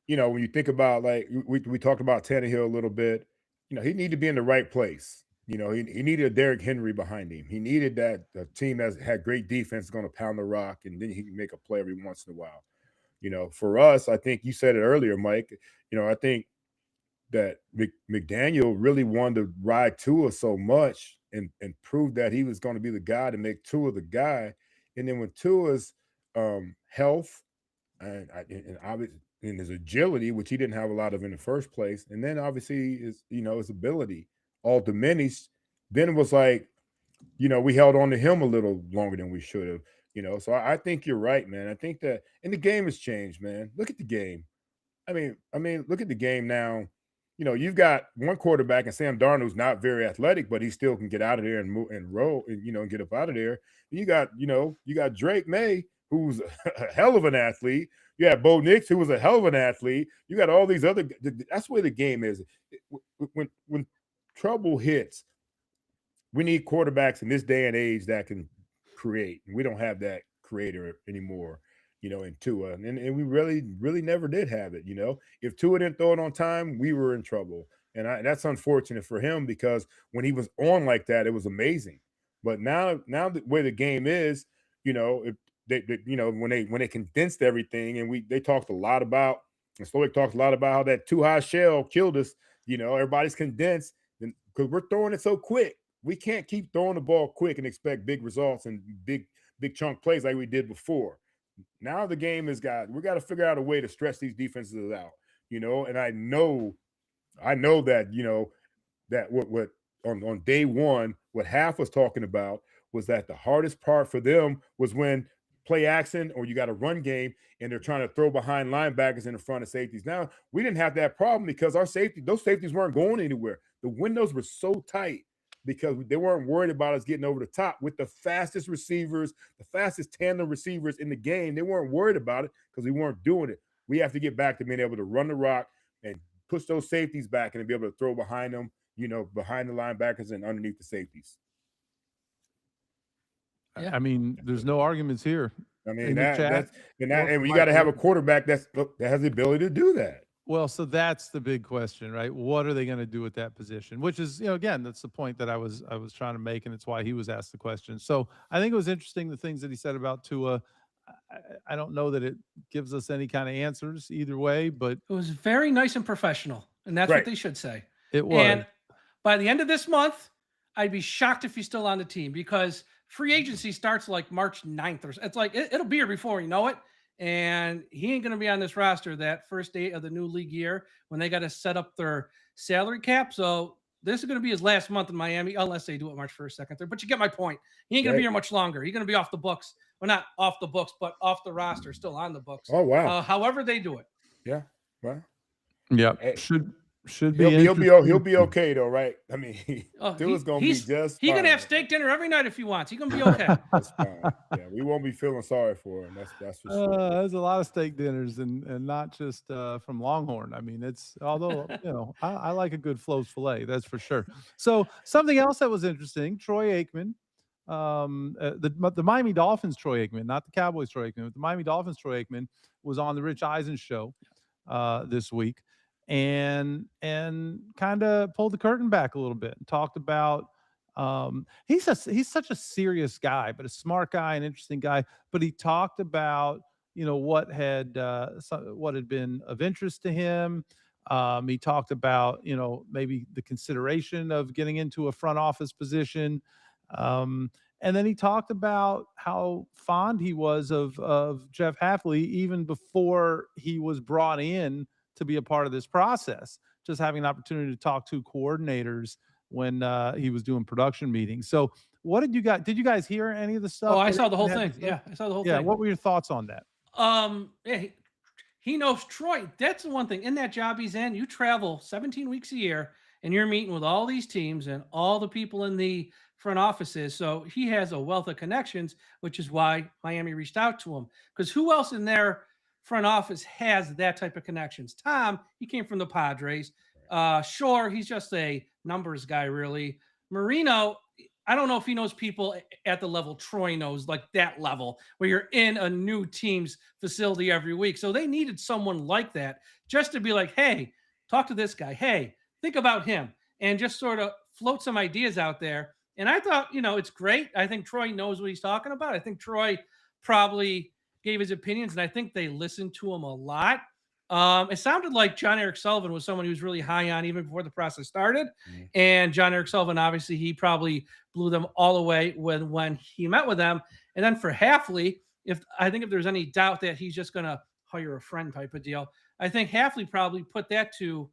you think about, like, we talked about Tannehill a little bit. He needed to be in the right place. He needed a Derrick Henry behind him. He needed that a team that had great defense going to pound the rock, and then he can make a play every once in a while. For us, I think you said it earlier, Mike. I think that McDaniel really wanted to ride Tua so much and prove that he was going to be the guy to make Tua the guy. And then when Tua's health and obviously in his agility, which he didn't have a lot of in the first place, and then obviously his ability all diminished, then it was like, we held on to him a little longer than we should have. So I think you're right, man. I think that, and the game has changed, man. Look at the game. I mean, look at the game now. You've got one quarterback and Sam Darnold who's not very athletic, but he still can get out of there and move and roll and, and get up out of there. And you got Drake May, who's a hell of an athlete. You have Bo Nix, who was a hell of an athlete. You got all these other. That's where the game is. When trouble hits, we need quarterbacks in this day and age that can create. We don't have that creator anymore. In Tua. And we really never did have it. If Tua didn't throw it on time, we were in trouble. And that's unfortunate for him, because when he was on like that, it was amazing. But now the way the game is, if when they condensed everything, and they talked a lot about, and Slowik talked a lot about how that too high shell killed us. Everybody's condensed because we're throwing it so quick. We can't keep throwing the ball quick and expect big results and big chunk plays like we did before. Now the game we got to figure out a way to stretch these defenses out, and I know that, that what on day one, what Half was talking about was that the hardest part for them was when play action or you got a run game and they're trying to throw behind linebackers in the front of safeties. Now, we didn't have that problem because those safeties weren't going anywhere. The windows were so tight because they weren't worried about us getting over the top with the fastest receivers, the fastest tandem receivers in the game. They weren't worried about it because we weren't doing it. We have to get back to being able to run the rock and push those safeties back and be able to throw behind them, behind the linebackers and underneath the safeties. Yeah. I mean, there's no arguments here. I mean, and we got to have a quarterback that has the ability to do that. Well, so that's the big question, right? What are they going to do at that position? Which is, again, that's the point that I was trying to make, and it's why he was asked the question. So I think it was interesting the things that he said about Tua. I don't know that it gives us any kind of answers either way, but it was very nice and professional, and that's what they should say. It was. And by the end of this month, I'd be shocked if he's still on the team because free agency starts like March 9th. It's like it'll be here before you know it. And he ain't going to be on this roster that first day of the new league year when they got to set up their salary cap. So this is going to be his last month in Miami, unless they do it March 1st, 2nd, 3rd. But you get my point. He ain't going to be here much longer. He's going to be off the books. Well, not off the books, but off the roster, still on the books. Oh, wow. However they do it. Yeah. Well. Yeah. Hey. Should be he'll be okay though, right? I mean, Tua's gonna be just fine. He's gonna have steak dinner every night if he wants. He's gonna be okay. That's fine. Yeah, we won't be feeling sorry for him. That's for sure. There's a lot of steak dinners and not just from Longhorn. I mean, although I like a good Flo's filet, that's for sure. So something else that was interesting, Troy Aikman, the Miami Dolphins Troy Aikman, not the Cowboys Troy Aikman, but the Miami Dolphins Troy Aikman was on the Rich Eisen Show this week. And kind of pulled the curtain back a little bit and talked about he's such a serious guy, but a smart guy, an interesting guy. But he talked about what had been of interest to him. He talked about maybe the consideration of getting into a front office position, and then he talked about how fond he was of Jeff Hafley even before he was brought in to be a part of this process, just having an opportunity to talk to coordinators when he was doing production meetings. So what did you guys hear any of the stuff? Oh, I saw the whole thing. Yeah, I saw the whole thing. Yeah, what were your thoughts on that? Yeah, he knows Troy. That's the one thing. In that job he's in, you travel 17 weeks a year, and you're meeting with all these teams and all the people in the front offices. So he has a wealth of connections, which is why Miami reached out to him. Because who else in their front office has that type of connections? Tom, he came from the Padres. Sure, he's just a numbers guy, really. Marino, I don't know if he knows people at the level Troy knows, like that level, where you're in a new team's facility every week. So they needed someone like that just to be like, hey, talk to this guy. Hey, think about him. And just sort of float some ideas out there. And I thought, it's great. I think Troy knows what he's talking about. I think Troy probably gave his opinions, and I think they listened to him a lot. It sounded like John Eric Sullivan was someone he was really high on even before the process started. Mm-hmm. And John Eric Sullivan, obviously, he probably blew them all away when he met with them. And then for Hafley, I think if there's any doubt that he's just going to hire a friend type of deal, I think Hafley probably put that to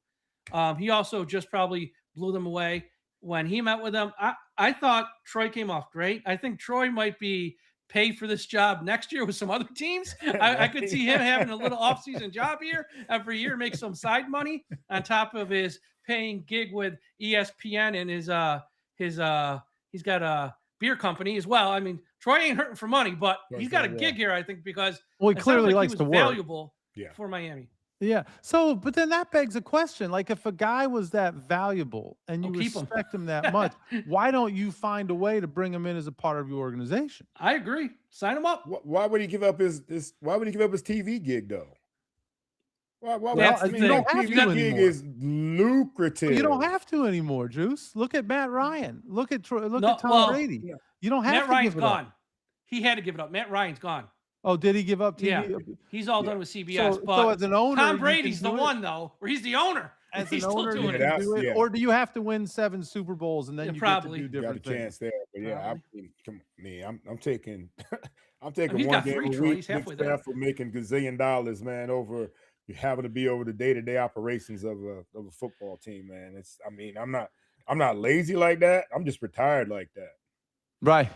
he also just probably blew them away when he met with them. I thought Troy came off great. I think Troy might be pay for this job next year with some other teams. I could see him having a little off-season job here every year, make some side money on top of his paying gig with ESPN and he's got a beer company as well. I mean, Troy ain't hurting for money, but he's got a gig here, I think, because he clearly likes to work. Valuable for Miami. Yeah. So, but then that begs a question. Like, if a guy was that valuable and you respect him that much, why don't you find a way to bring him in as a part of your organization? I agree. Sign him up. Why would he give up his TV gig though? TV gig is lucrative. You don't have to anymore, Juice. Look at Matt Ryan. Look at Tom Brady. Yeah. You don't have Matt to Ryan's give it gone. Up. He had to give it up. Matt Ryan's gone. Oh, did he give up TV? Yeah, he's all done with CBS. So as an owner, Tom Brady's the one though, where he's the owner. as an owner, you can do it, or do you have to win 7 Super Bowls and then you probably get to do different got a chance things? there? But I'm taking I'm taking he's one got game 3, a Troy. week. He's halfway there. For making gazillion dollars, man. Over you having to be over the day-to-day operations of a football team, man. I'm not lazy like that. I'm just retired like that. Right.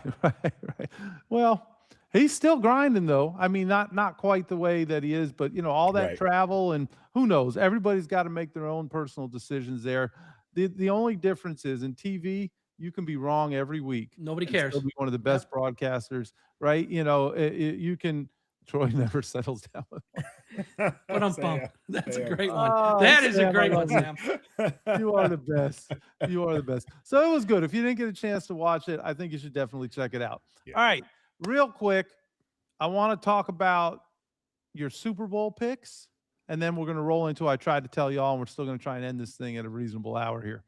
Well, he's still grinding though. I mean, not quite the way that he is, but all that travel, and who knows? Everybody's got to make their own personal decisions there. The only difference is in TV, you can be wrong every week. Nobody cares. Still be one of the best broadcasters, right? You can. Troy never settles down with one. That's a great one. That is a great one, Sam. You are the best. You are the best. So it was good. If you didn't get a chance to watch it, I think you should definitely check it out. Yeah. All right. Real quick, I want to talk about your Super Bowl picks, and then we're going to roll into I tried to tell y'all, and we're still going to try and end this thing at a reasonable hour here.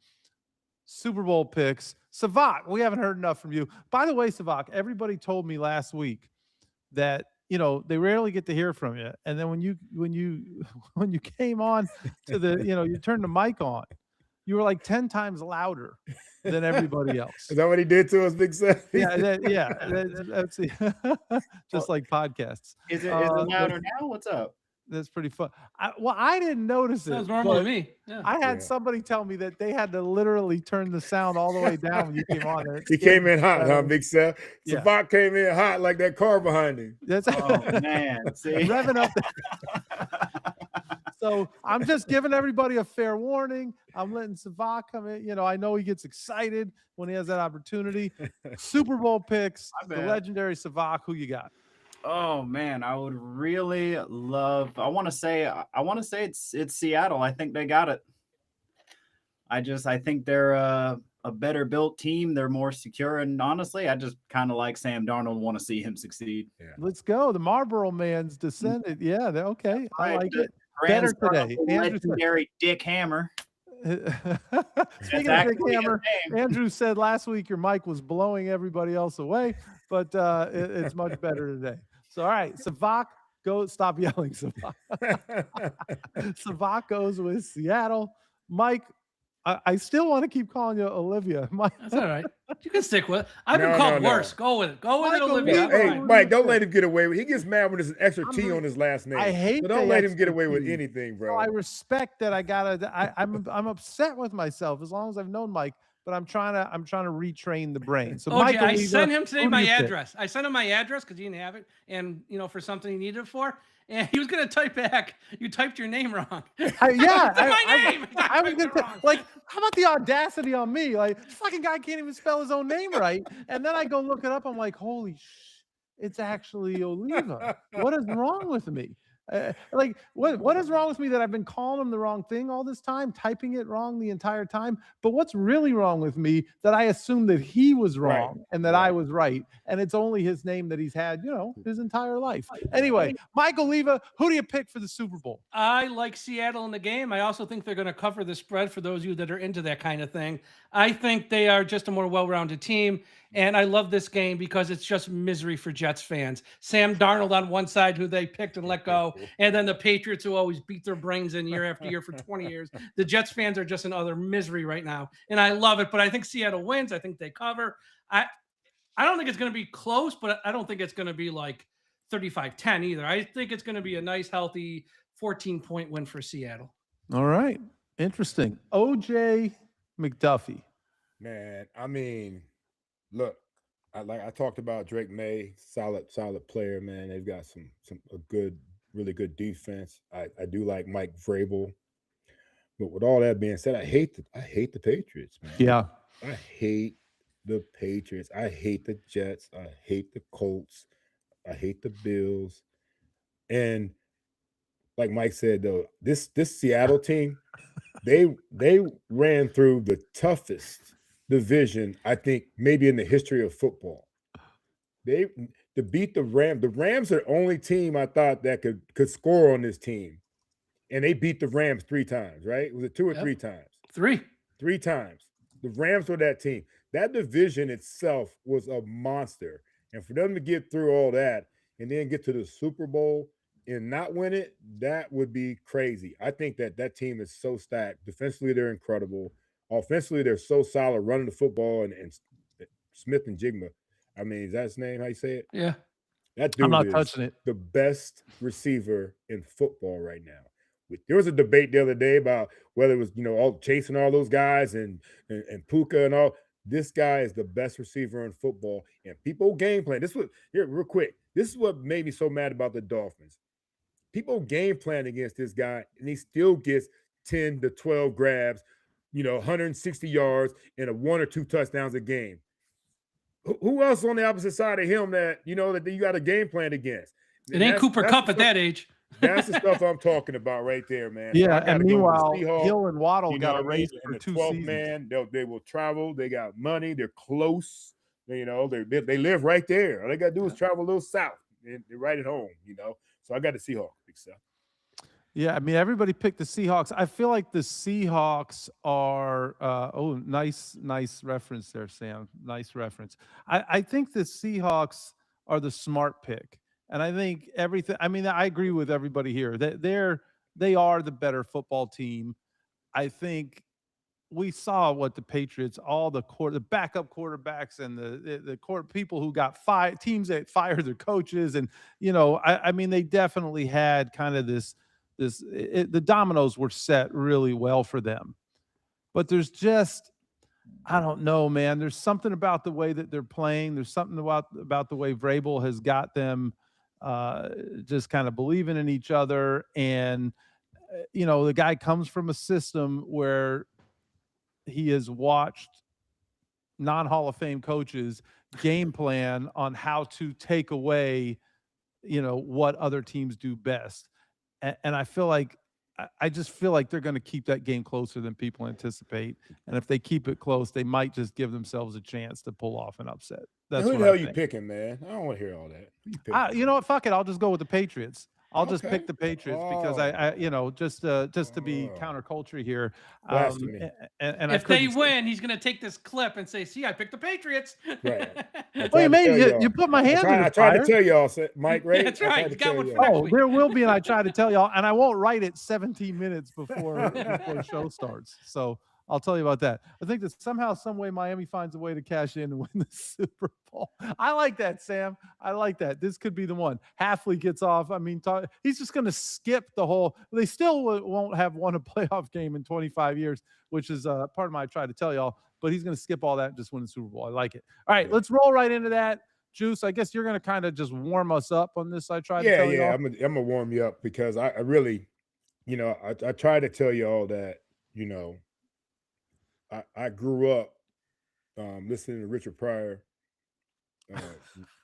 Super Bowl picks. Sevach, we haven't heard enough from you. By the way, Sevach, everybody told me last week that they rarely get to hear from you. And then when you came on to the, you turned the mic on, you were like 10 times louder than everybody else. Is that what he did to us, Big Seth? That's just like podcasts. Is it louder now? What's up? That's pretty fun. I didn't notice it. Sounds normal to me. Yeah. I had somebody tell me that they had to literally turn the sound all the way down when you came on there. He came in hot, huh, Big Seth? Sevach came in hot like that car behind him. Oh, man. See? Revving up. So I'm just giving everybody a fair warning. I'm letting Sevach come in. I know he gets excited when he has that opportunity. Super Bowl picks, the legendary Sevach. Who you got? Oh man, I would really love. I want to say it's Seattle. I think they got it. I think they're a better built team. They're more secure, and honestly, I just kind of like Sam Darnold. Want to see him succeed. Yeah. Let's go. The Marlboro Man's descended. Yeah, they're okay. I like it. Better today. Legendary Dick Hammer. Speaking of Dick Hammer, Andrew said last week your mic was blowing everybody else away, but it's much better today. So, all right, Sevach, go. Stop yelling, Sevach. Sevach goes with Seattle. Mike, I still want to keep calling you Olivia. Mike. That's all right. You can stick with it. I've been called worse. Go with it. Go with it, Olivia. Hey, Mike, don't let him get away with it. He gets mad when there's an extra T on his last name. I hate so don't let him get away with anything, bro. No, I respect that. I'm upset with myself as long as I've known Mike, but I'm trying to retrain the brain. So Mike, I sent him today my address. I sent him my address because he didn't have it, and for something he needed it for. And he was gonna type back. You typed your name wrong. My name. I was gonna how about the audacity on me? Like, this fucking guy can't even spell his own name right. And then I go look it up. I'm like, holy it's actually Oliva. What is wrong with me? What is wrong with me that I've been calling him the wrong thing all this time, typing it wrong the entire time? But what's really wrong with me that I assumed that he was wrong and that I was right, and it's only his name that he's had, his entire life. Anyway, Mike Oliva, who do you pick for the Super Bowl? I like Seattle in the game. I also think they're going to cover the spread for those of you that are into that kind of thing. I think they are just a more well-rounded team. And I love this game because it's just misery for Jets fans. Sam Darnold on one side, who they picked and let go, and then the Patriots, who always beat their brains in year after year for 20 years. The Jets fans are just in utter misery right now, and I love it. But I think Seattle wins. I think they cover. I don't think it's going to be close, but I don't think it's going to be like 35-10 either. I think it's going to be a nice, healthy 14-point win for Seattle. All right. Interesting. OJ McDuffie. Man, I mean, look, I talked about Drake May, solid player, man. They've got really good defense. I do like Mike Vrabel. But with all that being said, I hate the Patriots, man. Yeah. I hate the Patriots. I hate the Jets. I hate the Colts. I hate the Bills. And like Mike said, though, this Seattle team, they ran through the toughest division, I think, maybe in the history of football. To beat the Rams. The Rams are the only team I thought that could score on this team. And they beat the Rams 3 times, right? Was it 2 or 3 times? 3. 3 times. The Rams were that team. That division itself was a monster. And for them to get through all that and then get to the Super Bowl, and not win it, that would be crazy. I think that team is so stacked. Defensively, they're incredible. Offensively, they're so solid running the football, and Smith and Jigma. I mean, is that his name? How you say it? Yeah. That dude I'm not is touching it. the best receiver in football right now. There was a debate the other day about whether it was, all chasing all those guys and Puka and all. This guy is the best receiver in football, and people game plan. Here, real quick. This is what made me so mad about the Dolphins. People game plan against this guy, and he still gets 10 to 12 grabs, 160 yards and 1 or 2 touchdowns a game. Who else on the opposite side of him that you got a game plan against? It ain't Cooper Kupp at that age. That's the stuff I'm talking about right there, man. Yeah, and meanwhile, Hill and Waddle got a raise for the 2 12th seasons. Man, they will travel. They got money. They're close. They live right there. All they got to do is travel a little south, and they're right at home. So I got the Seahawks, big stuff. Yeah, I mean, everybody picked the Seahawks. I feel like the Seahawks are nice reference there, Sam. Nice reference. I think the Seahawks are the smart pick. And I think everything, I mean, I agree with everybody here. They are the better football team. I think we saw what the Patriots, all the backup quarterbacks and the people who got fired, teams that fired their coaches. And, I mean, they definitely had kind of the dominoes were set really well for them. But there's just, I don't know, man. There's something about the way that they're playing. There's something about the way Vrabel has got them just kind of believing in each other. And, the guy comes from a system where he has watched non-Hall of Fame coaches game plan on how to take away, what other teams do best. And I feel like, I just feel like they're going to keep that game closer than people anticipate. And if they keep it close, they might just give themselves a chance to pull off an upset. That's who the hell you picking, man? I don't want to hear all that. You know what? Fuck it. I'll just go with the Patriots. I'll just pick the Patriots because just to be counterculture here. And if they win, he's going to take this clip and say, "See, I picked the Patriots." Right. Well, you put my hand in the fire. I tried to tell y'all, Mike. Right? That's right. You got one for next week. There will be, and I try to tell y'all, and I won't write it 17 minutes before the show starts. So I'll tell you about that. I think that somehow, some way, Miami finds a way to cash in and win the Super Bowl. I like that, Sam. I like that. This could be the one. Hafley gets off. I mean, he's just going to skip the whole. They still won't have won a playoff game in 25 years, which is part of my try to tell y'all. But he's going to skip all that and just win the Super Bowl. I like it. All right, let's roll right into that. Juice, I guess you're going to kind of just warm us up on this. I try to tell y'all. I'm going to warm you up because I really, I try to tell you all that, I grew up listening to Richard Pryor,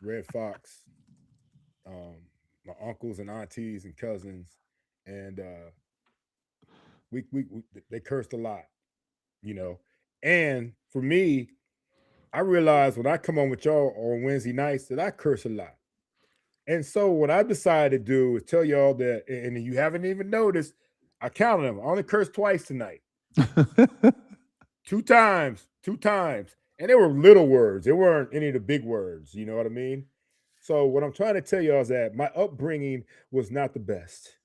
Red Fox, my uncles and aunties and cousins, and we they cursed a lot, And for me, I realized when I come on with y'all on Wednesday nights that I curse a lot. And so what I decided to do is tell y'all that, and you haven't even noticed, I counted them. I only cursed twice tonight. Two times. And they were little words. They weren't any of the big words. You know what I mean? So what I'm trying to tell y'all is that my upbringing was not the best.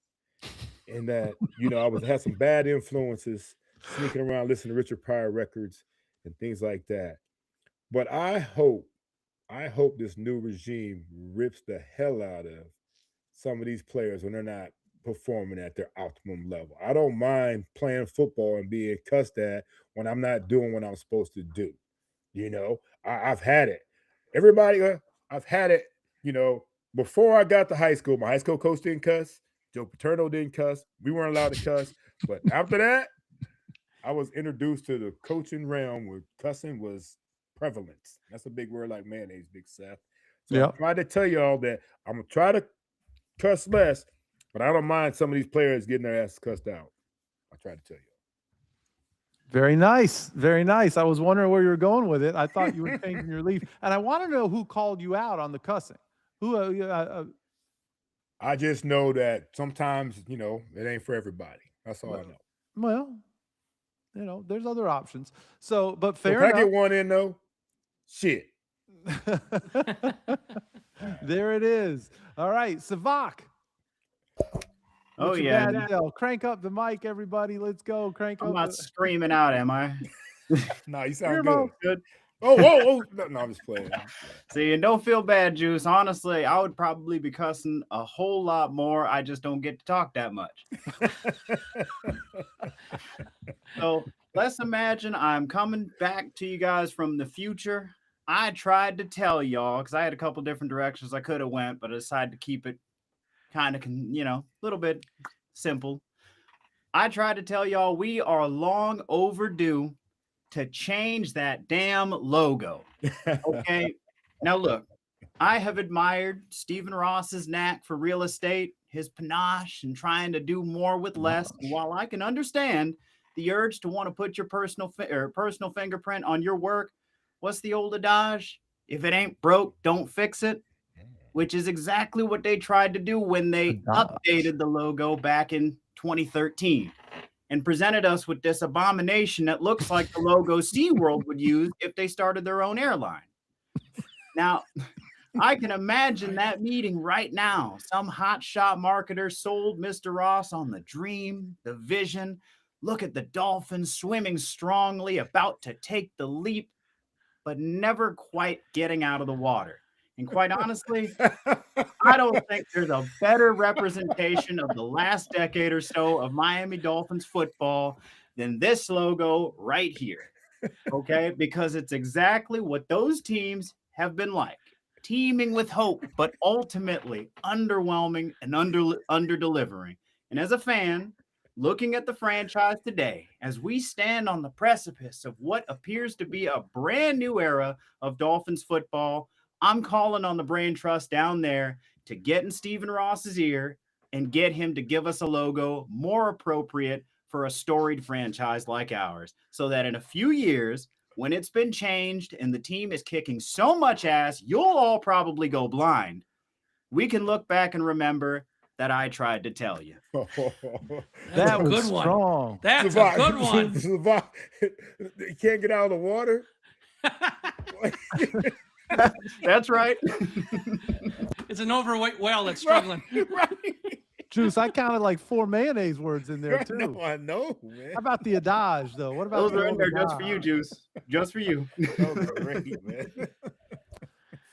And that, I had some bad influences, sneaking around listening to Richard Pryor records and things like that. But I hope this new regime rips the hell out of some of these players when they're not performing at their optimum level. I don't mind playing football and being cussed at when I'm not doing what I'm supposed to do. I've had it. Everybody, I've had it. Before I got to high school, my high school coach didn't cuss. Joe Paterno didn't cuss. We weren't allowed to cuss. But after that, I was introduced to the coaching realm where cussing was prevalent. That's a big word like mayonnaise, big Seth. So I'm trying to tell y'all that I'm going to try to cuss less, but I don't mind some of these players getting their asses cussed out. I try to tell you. Very nice. Very nice. I was wondering where you were going with it. I thought you were changing your leaf. And I want to know who called you out on the cussing. I just know that sometimes, it ain't for everybody. That's all I know. Well, there's other options. So, but fair enough. If I get one in, though, shit. There it is. All right, Sevach. Oh, yeah. Crank up the mic, everybody. Let's go. Crank up. I'm not screaming out, am I? No, you sound good. Oh. No, I'm just playing. See, and don't feel bad, Juice. Honestly, I would probably be cussing a whole lot more. I just don't get to talk that much. So let's imagine I'm coming back to you guys from the future. I tried to tell y'all, because I had a couple different directions I could have went, but I decided to keep it kind of, a little bit simple. I tried to tell y'all we are long overdue to change that damn logo. Okay. Now look, I have admired Stephen Ross's knack for real estate, his panache, and trying to do more with less. And while I can understand the urge to want to put your personal fingerprint on your work, what's the old adage? If it ain't broke, don't fix it. Which is exactly what they tried to do when they updated the logo back in 2013. And presented us with this abomination that looks like the logo SeaWorld would use if they started their own airline. Now, I can imagine that meeting right now. Some hotshot marketer sold Mr. Ross on the dream, the vision. Look at the Dolphins swimming strongly, about to take the leap, but never quite getting out of the water. And quite honestly, I don't think there's a better representation of the last decade or so of Miami Dolphins football than this logo right here. Okay? Because it's exactly what those teams have been like. Teeming with hope, but ultimately underwhelming and under-delivering. And as a fan, looking at the franchise today, as we stand on the precipice of what appears to be a brand new era of Dolphins football, I'm calling on the brain trust down there to get in Stephen Ross's ear and get him to give us a logo more appropriate for a storied franchise like ours, so that in a few years, when it's been changed and the team is kicking so much ass, you'll all probably go blind. We can look back and remember that I tried to tell you. That was good strong. One. That's a good one. You can't get out of the water. That's right. It's an overweight whale that's struggling. Right. Juice, I counted like 4 mayonnaise words in there too. No, I know, man. How about the adage though? What about those are in there just for you, Juice? Just for you. That was great, man.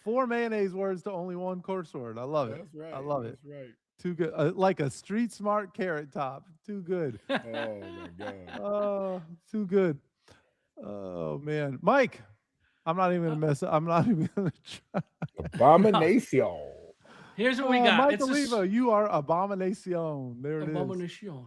4 mayonnaise words to only 1 course word. I love it. That's right. I love it. That's right. Too good. Like a street smart carrot top. Too good. Oh my God. Oh, too good. Oh man, Mike. I'm not even gonna mess up. I'm not even gonna try. Abomination. Here's what we got. Mike Oliva, you are abomination. There it is. Abomination.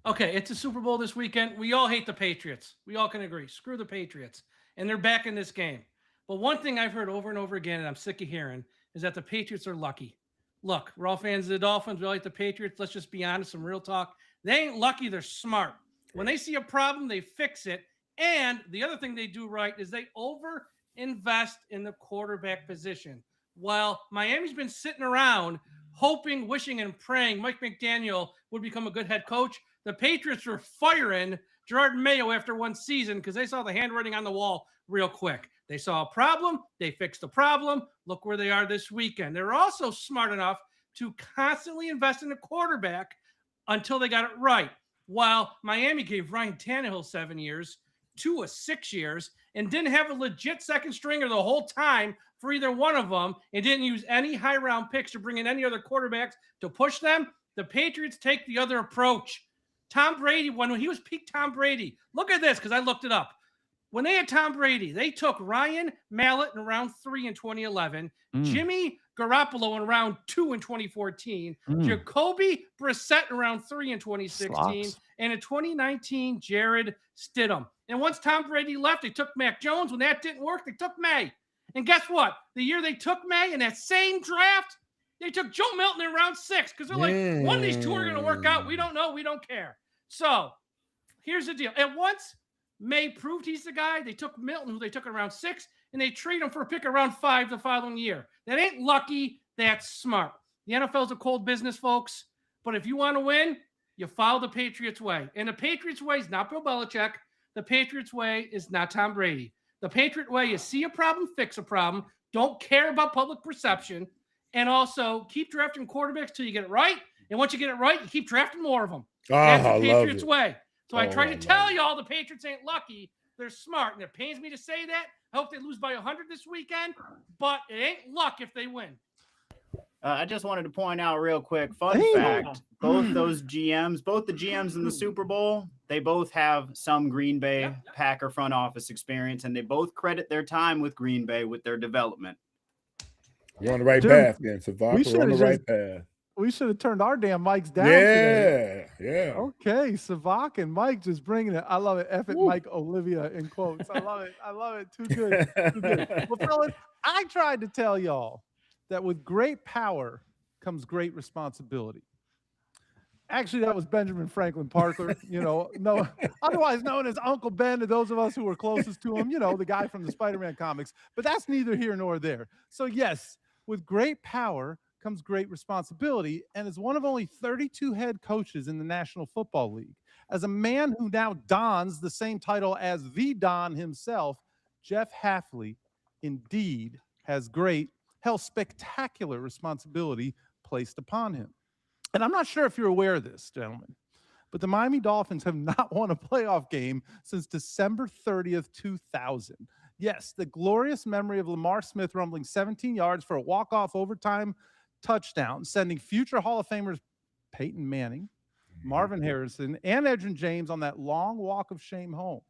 Okay, it's a Super Bowl this weekend. We all hate the Patriots. We all can agree. Screw the Patriots. And they're back in this game. But one thing I've heard over and over again, and I'm sick of hearing, is that the Patriots are lucky. Look, we're all fans of the Dolphins. We like the Patriots. Let's just be honest, some real talk. They ain't lucky. They're smart. When they see a problem, they fix it. And the other thing they do right is they over-invest in the quarterback position. While Miami's been sitting around hoping, wishing, and praying Mike McDaniel would become a good head coach, the Patriots were firing Gerard Mayo after 1 season because they saw the handwriting on the wall real quick. They saw a problem. They fixed the problem. Look where they are this weekend. They're also smart enough to constantly invest in the quarterback until they got it right. While Miami gave Ryan Tannehill 7 years, Tua 6 years, and didn't have a legit second stringer the whole time for either one of them, and didn't use any high-round picks to bring in any other quarterbacks to push them, the Patriots take the other approach. Tom Brady, when he was peak Tom Brady, look at this, because I looked it up. When they had Tom Brady, they took Ryan Mallett in round 3 in 2011, Jimmy Garoppolo in round 2 in 2014, Jacoby Brissett in round 3 in 2016, and in 2019, Jared Stidham. And once Tom Brady left, they took Mac Jones. When that didn't work, they took May. And guess what? The year they took May in that same draft, they took Joe Milton in round 6 because they're like, one of these two are going to work out. We don't know. We don't care. So here's the deal. And once May proved he's the guy, they took Milton, who they took in round 6, and they trade him for a pick around 5 the following year. That ain't lucky. That's smart. The NFL's a cold business, folks. But if you want to win, you follow the Patriots way. And the Patriots way is not Bill Belichick. The Patriots way is not Tom Brady. The Patriot way is see a problem, fix a problem. Don't care about public perception. And also keep drafting quarterbacks till you get it right. And once you get it right, you keep drafting more of them. That's the Patriots way. So I tried to tell y'all the Patriots ain't lucky. They're smart. And it pains me to say that. I hope they lose by 100 this weekend, but it ain't luck if they win. I just wanted to point out real quick, fun fact, both the GMs in the Super Bowl, they both have some Green Bay Packer front office experience, and they both credit their time with Green Bay with their development. You're on the right path, then, Sevach. We're on the right path. We should have turned our damn mics down. Yeah. Okay, Sevach and Mike just bringing it. I love it. F it, Mike Olivia in quotes. I love it. Too good. Well, fellas, I tried to tell y'all that with great power comes great responsibility. Actually, that was Benjamin Franklin Parker, otherwise known as Uncle Ben to those of us who were closest to him, the guy from the Spider-Man comics. But that's neither here nor there. So yes, with great power comes great responsibility. And as one of only 32 head coaches in the National Football League, as a man who now dons the same title as the Don himself, Jeff Hafley indeed has spectacular responsibility placed upon him. And I'm not sure if you're aware of this, gentlemen, but the Miami Dolphins have not won a playoff game since December 30th, 2000. Yes, the glorious memory of Lamar Smith rumbling 17 yards for a walk-off overtime touchdown, sending future Hall of Famers Peyton Manning, Marvin Harrison, and Edgerrin James on that long walk of shame home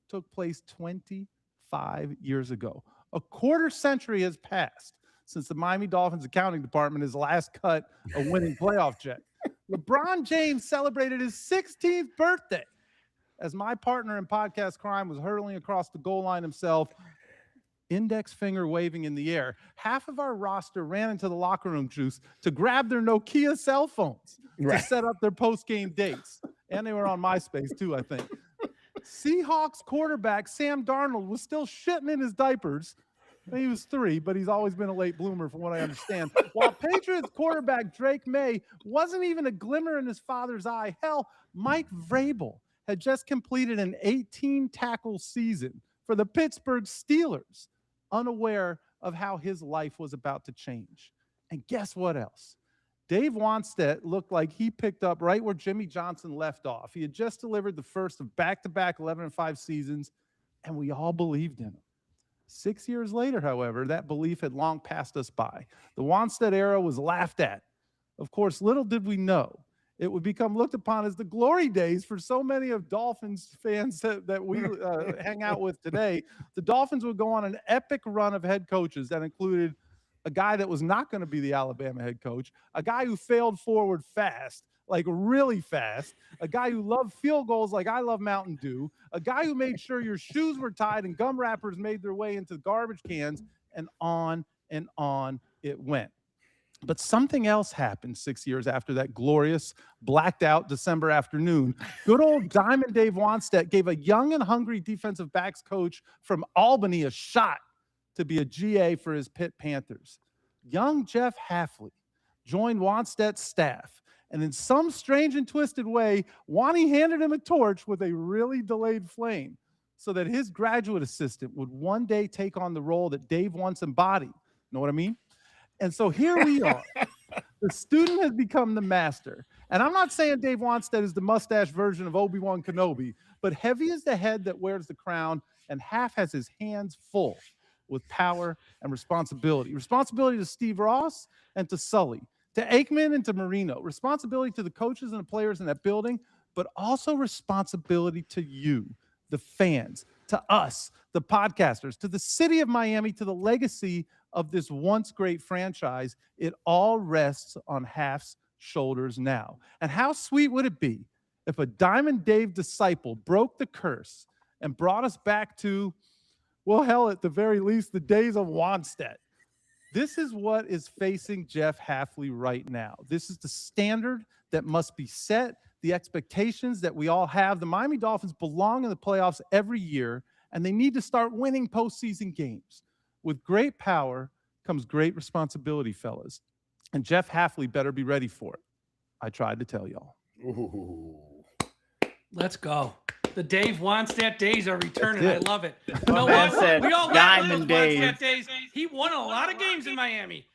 took place 25 years ago. A quarter century has passed since the Miami Dolphins accounting department has last cut a winning playoff check. LeBron James celebrated his 16th birthday as my partner in podcast crime was hurtling across the goal line himself, index finger waving in the air. Half of our roster ran into the locker room juice to grab their Nokia cell phones to set up their post-game dates. And they were on MySpace too, I think. Seahawks quarterback Sam Darnold was still shitting in his diapers. He was 3, but he's always been a late bloomer from what I understand. While Patriots quarterback Drake May wasn't even a glimmer in his father's eye. Hell, Mike Vrabel had just completed an 18-tackle season for the Pittsburgh Steelers, unaware of how his life was about to change. And guess what else? Dave Wannstedt looked like he picked up right where Jimmy Johnson left off. He had just delivered the first of back-to-back 11-5 seasons, and we all believed in him. 6 years later, however, that belief had long passed us by. The Wannstedt era was laughed at. Of course, little did we know it would become looked upon as the glory days for so many of Dolphins fans that we hang out with today. The Dolphins would go on an epic run of head coaches that included a guy that was not going to be the Alabama head coach, a guy who failed forward fast, like really fast, a guy who loved field goals like I love Mountain Dew, a guy who made sure your shoes were tied and gum wrappers made their way into garbage cans, and on it went. But something else happened 6 years after that glorious, blacked out December afternoon. Good old Diamond Dave Wannstedt gave a young and hungry defensive backs coach from Albany a shot to be a GA for his Pitt Panthers. Young Jeff Hafley joined Wannstedt's staff, and in some strange and twisted way, Wani handed him a torch with a really delayed flame so that his graduate assistant would one day take on the role that Dave once embodied. Know what I mean? And so here we are. The student has become the master. And I'm not saying Dave Wannstedt is the mustache version of Obi-Wan Kenobi, but heavy is the head that wears the crown, and Haf has his hands full with power and responsibility. Responsibility to Steve Ross and to Sully, to Aikman and to Marino. Responsibility to the coaches and the players in that building, but also responsibility to you, the fans, to us, the podcasters, to the city of Miami, to the legacy of this once great franchise. It all rests on Haf's shoulders now. And how sweet would it be if a Diamond Dave disciple broke the curse and brought us back to, well, hell, at the very least, the days of Wannstedt. This is what is facing Jeff Hafley right now. This is the standard that must be set, the expectations that we all have. The Miami Dolphins belong in the playoffs every year, and they need to start winning postseason games. With great power comes great responsibility, fellas. And Jeff Hafley better be ready for it. I tried to tell y'all. Ooh. Let's go. The Dave Wannstedt days are returning. I love it. You know what? What? We all Diamond Wannstedt days. He won a lot of games in Miami.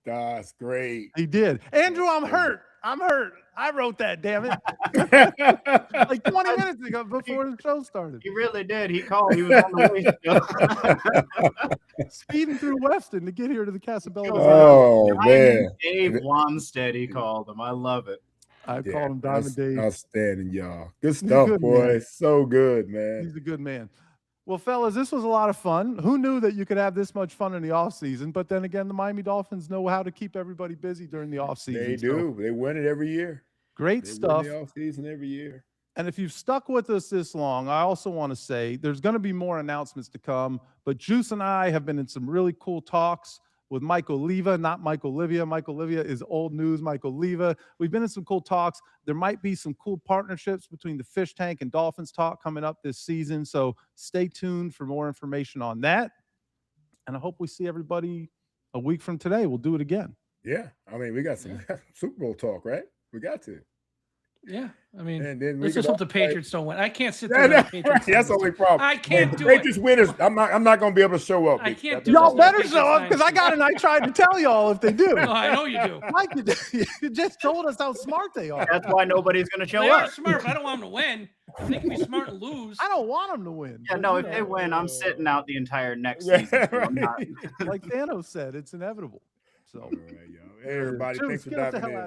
That's great. He did. Andrew, I'm hurt. I'm hurt. I wrote that, damn it. Like 20 minutes ago before the show started. He really did. He called. He was on the way. Speeding through Weston to get here to the CasaBella. Oh, man. Dave Wanstead, he called him. I love it. I called him Diamond Dave. Outstanding, y'all. Good stuff, boy. Man. So good, man. He's a good man. Well, fellas, this was a lot of fun. Who knew that you could have this much fun in the offseason? But then again, the Miami Dolphins know how to keep everybody busy during the offseason. They do. They win it every year. Great stuff. They win the offseason every year. And if you've stuck with us this long, I also want to say there's going to be more announcements to come. But Juice and I have been in some really cool talks with Mike Oliva, not Mike Olivia. Mike Olivia is old news. Mike Oliva. We've been in some cool talks. There might be some cool partnerships between the Fish Tank and Dolphins Talk coming up this season. So stay tuned for more information on that. And I hope we see everybody a week from today. We'll do it again. Yeah. I mean, we got some Super Bowl talk, right? We got to. Yeah, I mean, and then let's just hope the Patriots don't win. I can't sit there. That's the only problem. I can't do it. Patriots winners. I'm not going to be able to show up. I can't do y'all better show up because I got an I tried to tell y'all if they do. No, I know you do. Mike, you just told us how smart they are. That's why nobody's going to show up. They are smart, but I don't want them to win. They can be smart and lose. I don't want them to win. Yeah, no, if they win, I'm sitting out the entire next season. Like Thanos said, it's inevitable. So, all right, y'all. Hey, everybody, thanks for diving in.